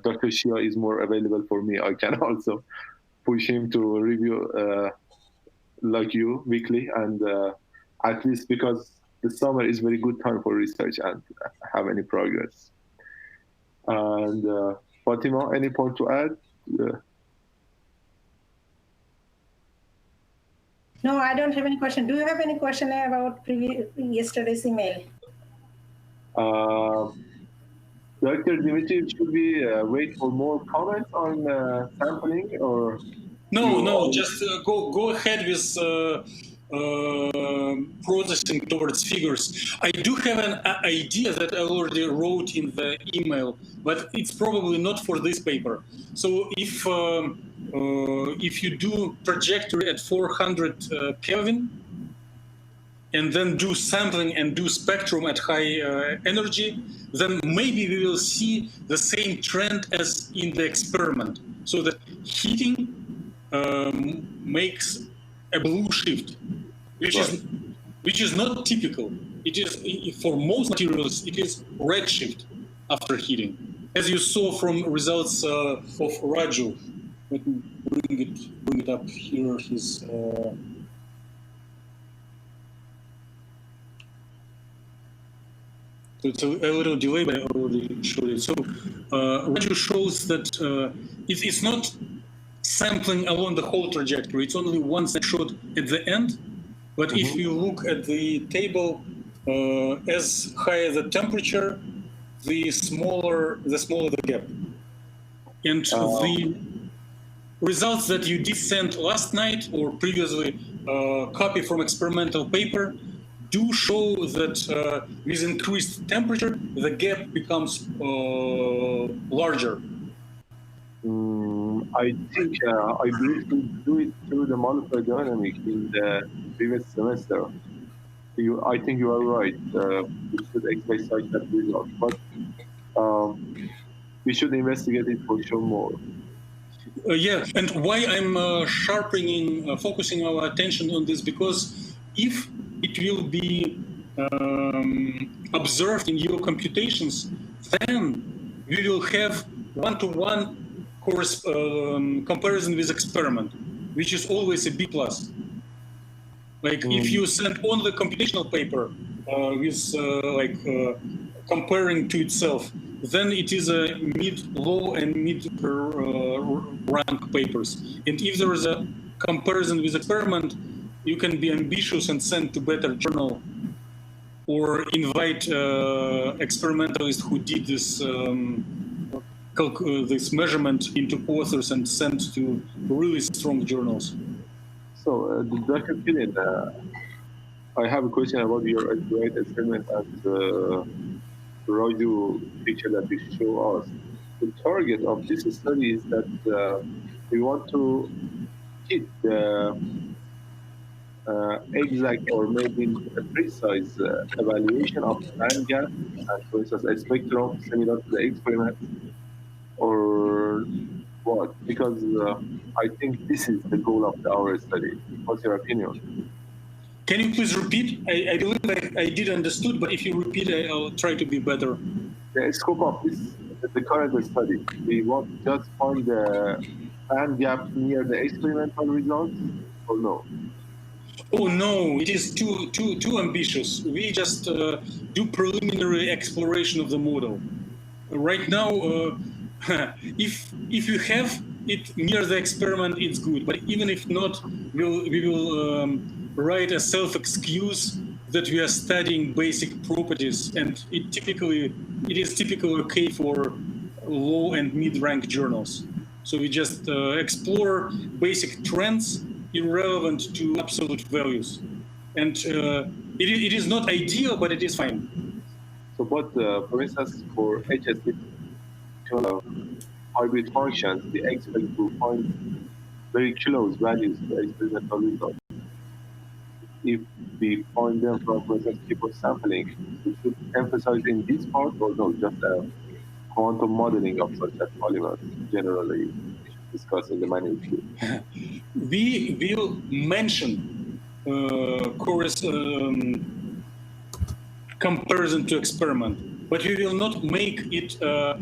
Dr. Shia is more available for me. I can also push him to review like you weekly, and at least because the summer is very good time for research and have any progress. And Fatima, any point to add? No, I don't have any question. Do you have any question about yesterday's email? Dr. Dimitri, should we wait for more comments on sampling, or? No, just go ahead with processing towards figures. I do have an idea that I already wrote in the email, but it's probably not for this paper. So if you do trajectory at 400 Kelvin, and then do sampling and do spectrum at high energy, then maybe we will see the same trend as in the experiment. So that heating makes a blue shift, which is not typical. It is, for most materials, it is red shift after heating, as you saw from results of Raju. Let me bring it up here. His so it's a little delay, but I already showed it. So Raju shows that it's not sampling along the whole trajectory. It's only one snapshot at the end. But if you look at the table, as higher the temperature, the smaller the gap. And the results that you did send last night or previously copy from experimental paper do show that with increased temperature, the gap becomes larger. I think I briefly do it through the molecular dynamics in the previous semester. I think you are right. We should expect such that result, but we should investigate it for sure more. Yeah, and why I'm sharpening, focusing our attention on this, because if it will be observed in your computations, then we will have one-to-one comparison with experiment, which is always a B plus. Like if you send only computational paper comparing to itself, then it is a mid-low and mid-rank papers. And if there is a comparison with experiment, you can be ambitious and send to better journal, or invite experimentalists who did this this measurement into authors and send to really strong journals. So, Dr. Killian, I have a question about your great experiment and Roidu picture that you show us. The target of this study is that we want to hit the exact or maybe a precise evaluation of band gap, and for instance, a spectrum similar to the experiment, or what? Because I think this is the goal of our study. What's your opinion? Can you please repeat? I believe I did understood, but if you repeat, I'll try to be better. The scope of this, the current study, we want to just find the band gap near the experimental results, or no? Oh no, it is too ambitious. We just do preliminary exploration of the model. Right now, if you have it near the experiment, it's good. But even if not, we will write a self-excuse that we are studying basic properties, and it is typically okay for low and mid-rank journals. So we just explore basic trends irrelevant to absolute values, and it is not ideal, but it is fine. So, but for instance, for HSP hybrid functions, we expect to find very close values to experimental results. If we find them from, for instance, people sampling, we should emphasize in this part, or no, just quantum modeling of such polymers generally we should discuss in the manuscript. We will mention comparison to experiment, but we will not make it a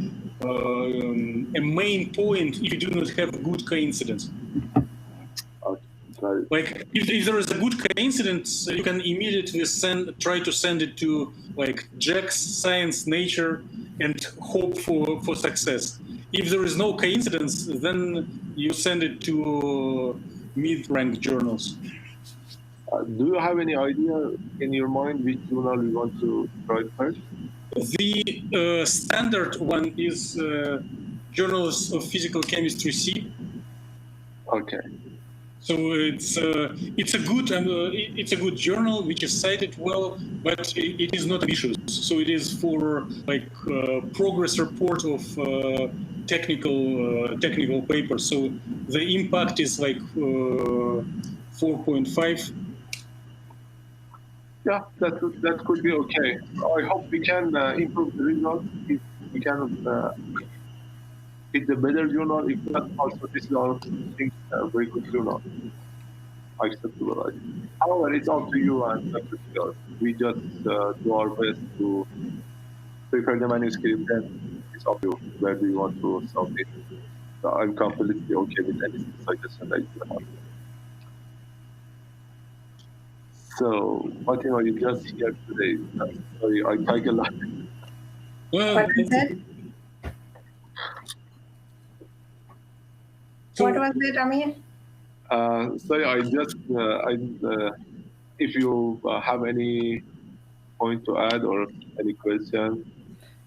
main point if you do not have good coincidence. Like if there is a good coincidence, you can immediately try to send it to like JAX, Science, Nature, and hope for success. If there is no coincidence, then you send it to mid-rank journals. Do you have any idea in your mind which journal you want to try first? The standard one is Journals of Physical Chemistry C. Okay. So it's a good journal which is cited well, but it is not ambitious. So it is for like progress report of technical papers. So the impact is like 4.5. Yeah, that could be okay. I hope we can improve the results if we can hit the better journal. If not, also this is also very good journal. Acceptable. However, it's up to you and Dr. Field. We just do our best to prepare the manuscript, and it's up to you where do you want to submit. So I'm completely okay with any suggestion that you have. So, Fatima, you just here today. Sorry, I talk a lot. What is that? What was that, Amir? Sorry, I just, if you have any point to add or any question.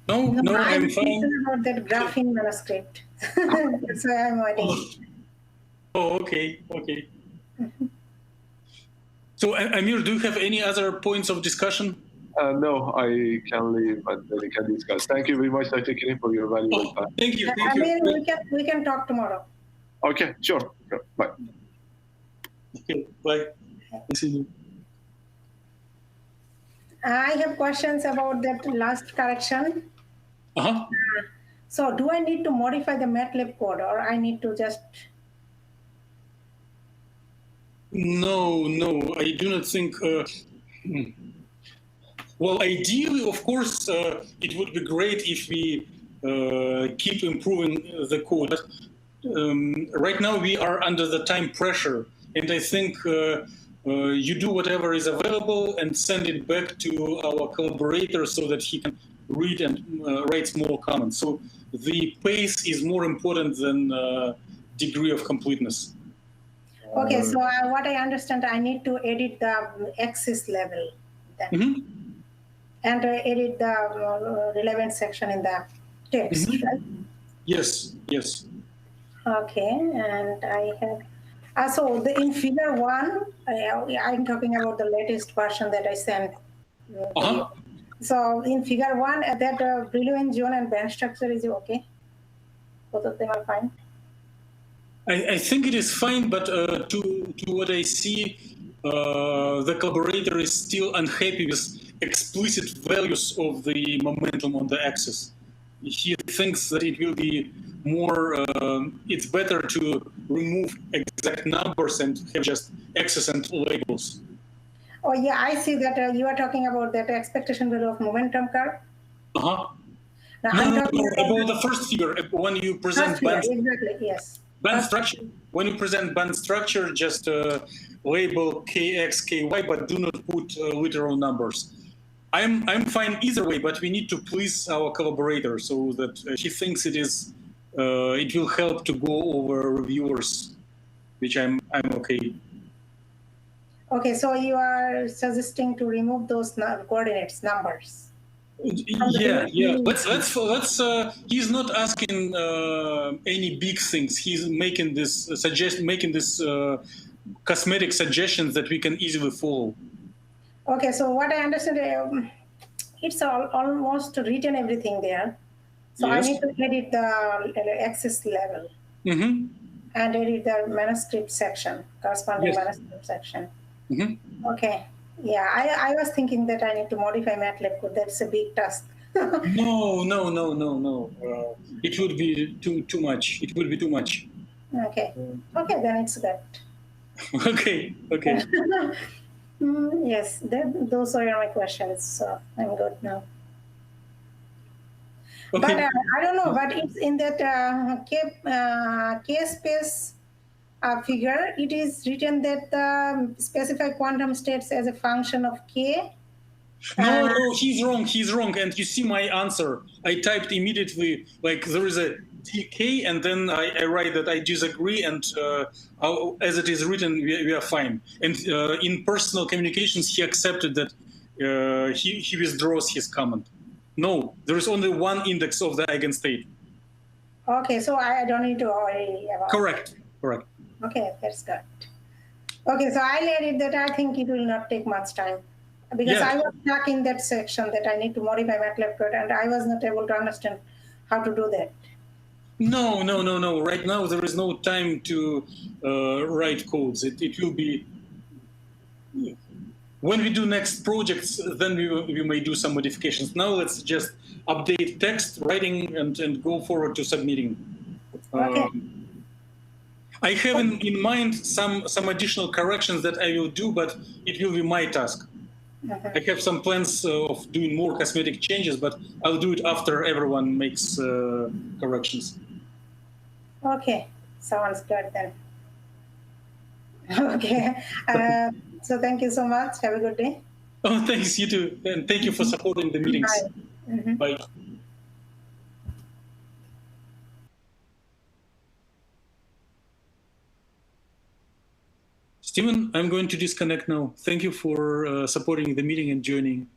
No, I'm fine. About that graphene manuscript. That's why I'm waiting. Oh, okay. So, Amir, do you have any other points of discussion? No, I can leave, but we can discuss. Thank you very much, Dr. Kirin, for your valuable time. Thank you. Amir, we can talk tomorrow. Okay, sure. Bye. Okay, bye. See you. I have questions about that last correction. Uh-huh. So do I need to modify the MATLAB code, or I need to just... No, I do not think. Well, ideally, of course, it would be great if we keep improving the code. But right now, we are under the time pressure, and I think you do whatever is available and send it back to our collaborator so that he can read and write small comments. So the pace is more important than degree of completeness. Okay, so what I understand, I need to edit the axis level then, and edit the relevant section in the text, right? Yes. Okay, and I have... so in figure 1, I'm talking about the latest version that I sent. So in figure 1, that brilliant zone and band structure is okay? Both of them are fine? I think it is fine, but to what I see, the collaborator is still unhappy with explicit values of the momentum on the axis. He thinks that it will be more, it's better to remove exact numbers and have just axis and labels. Oh yeah, I see that you are talking about that expectation value of momentum curve. Now, Now, I'm talking about the first figure when you present band. Exactly, yes. Band structure. When you present band structure, just label kx, ky, but do not put literal numbers. I'm fine either way, but we need to please our collaborator so that he thinks it is it will help to go over reviewers, which I'm okay. Okay, so you are suggesting to remove those coordinates numbers. Yeah. Let's. He's not asking any big things. He's making this cosmetic suggestions that we can easily follow. Okay, so what I understand, it's almost written everything there. So yes. I need to edit the axis level and edit the manuscript section, corresponding manuscript section. Okay. Yeah, I was thinking that I need to modify MATLAB code. That's a big task. No. It would be too much. It would be too much. Okay. Okay, then it's good. Okay. Yes, those are my questions. So I'm good now. Okay. But I don't know, but it's in that K-space figure, it is written that the specified quantum states as a function of K. No, he's wrong. And you see my answer. I typed immediately, like there is a DK, and then I write that I disagree, and as it is written, we are fine. And in personal communications, he accepted that he withdraws his comment. No, there is only one index of the eigenstate. Okay, so I don't need to worry about Correct. Okay, that's good. Okay, so I'll edit that. I think it will not take much time. Because I was stuck in that section that I need to modify MATLAB code, and I was not able to understand how to do that. No. Right now, there is no time to write codes. It will be... When we do next projects, then we may do some modifications. Now let's just update text, writing, and go forward to submitting. Okay. I have in mind some additional corrections that I will do, but it will be my task. I have some plans of doing more cosmetic changes, but I'll do it after everyone makes corrections. Okay, sounds good then. Okay, so thank you so much. Have a good day. Oh, thanks, you too. And thank you for supporting the meetings. Bye. Bye. Steven, I'm going to disconnect now. Thank you for supporting the meeting and joining.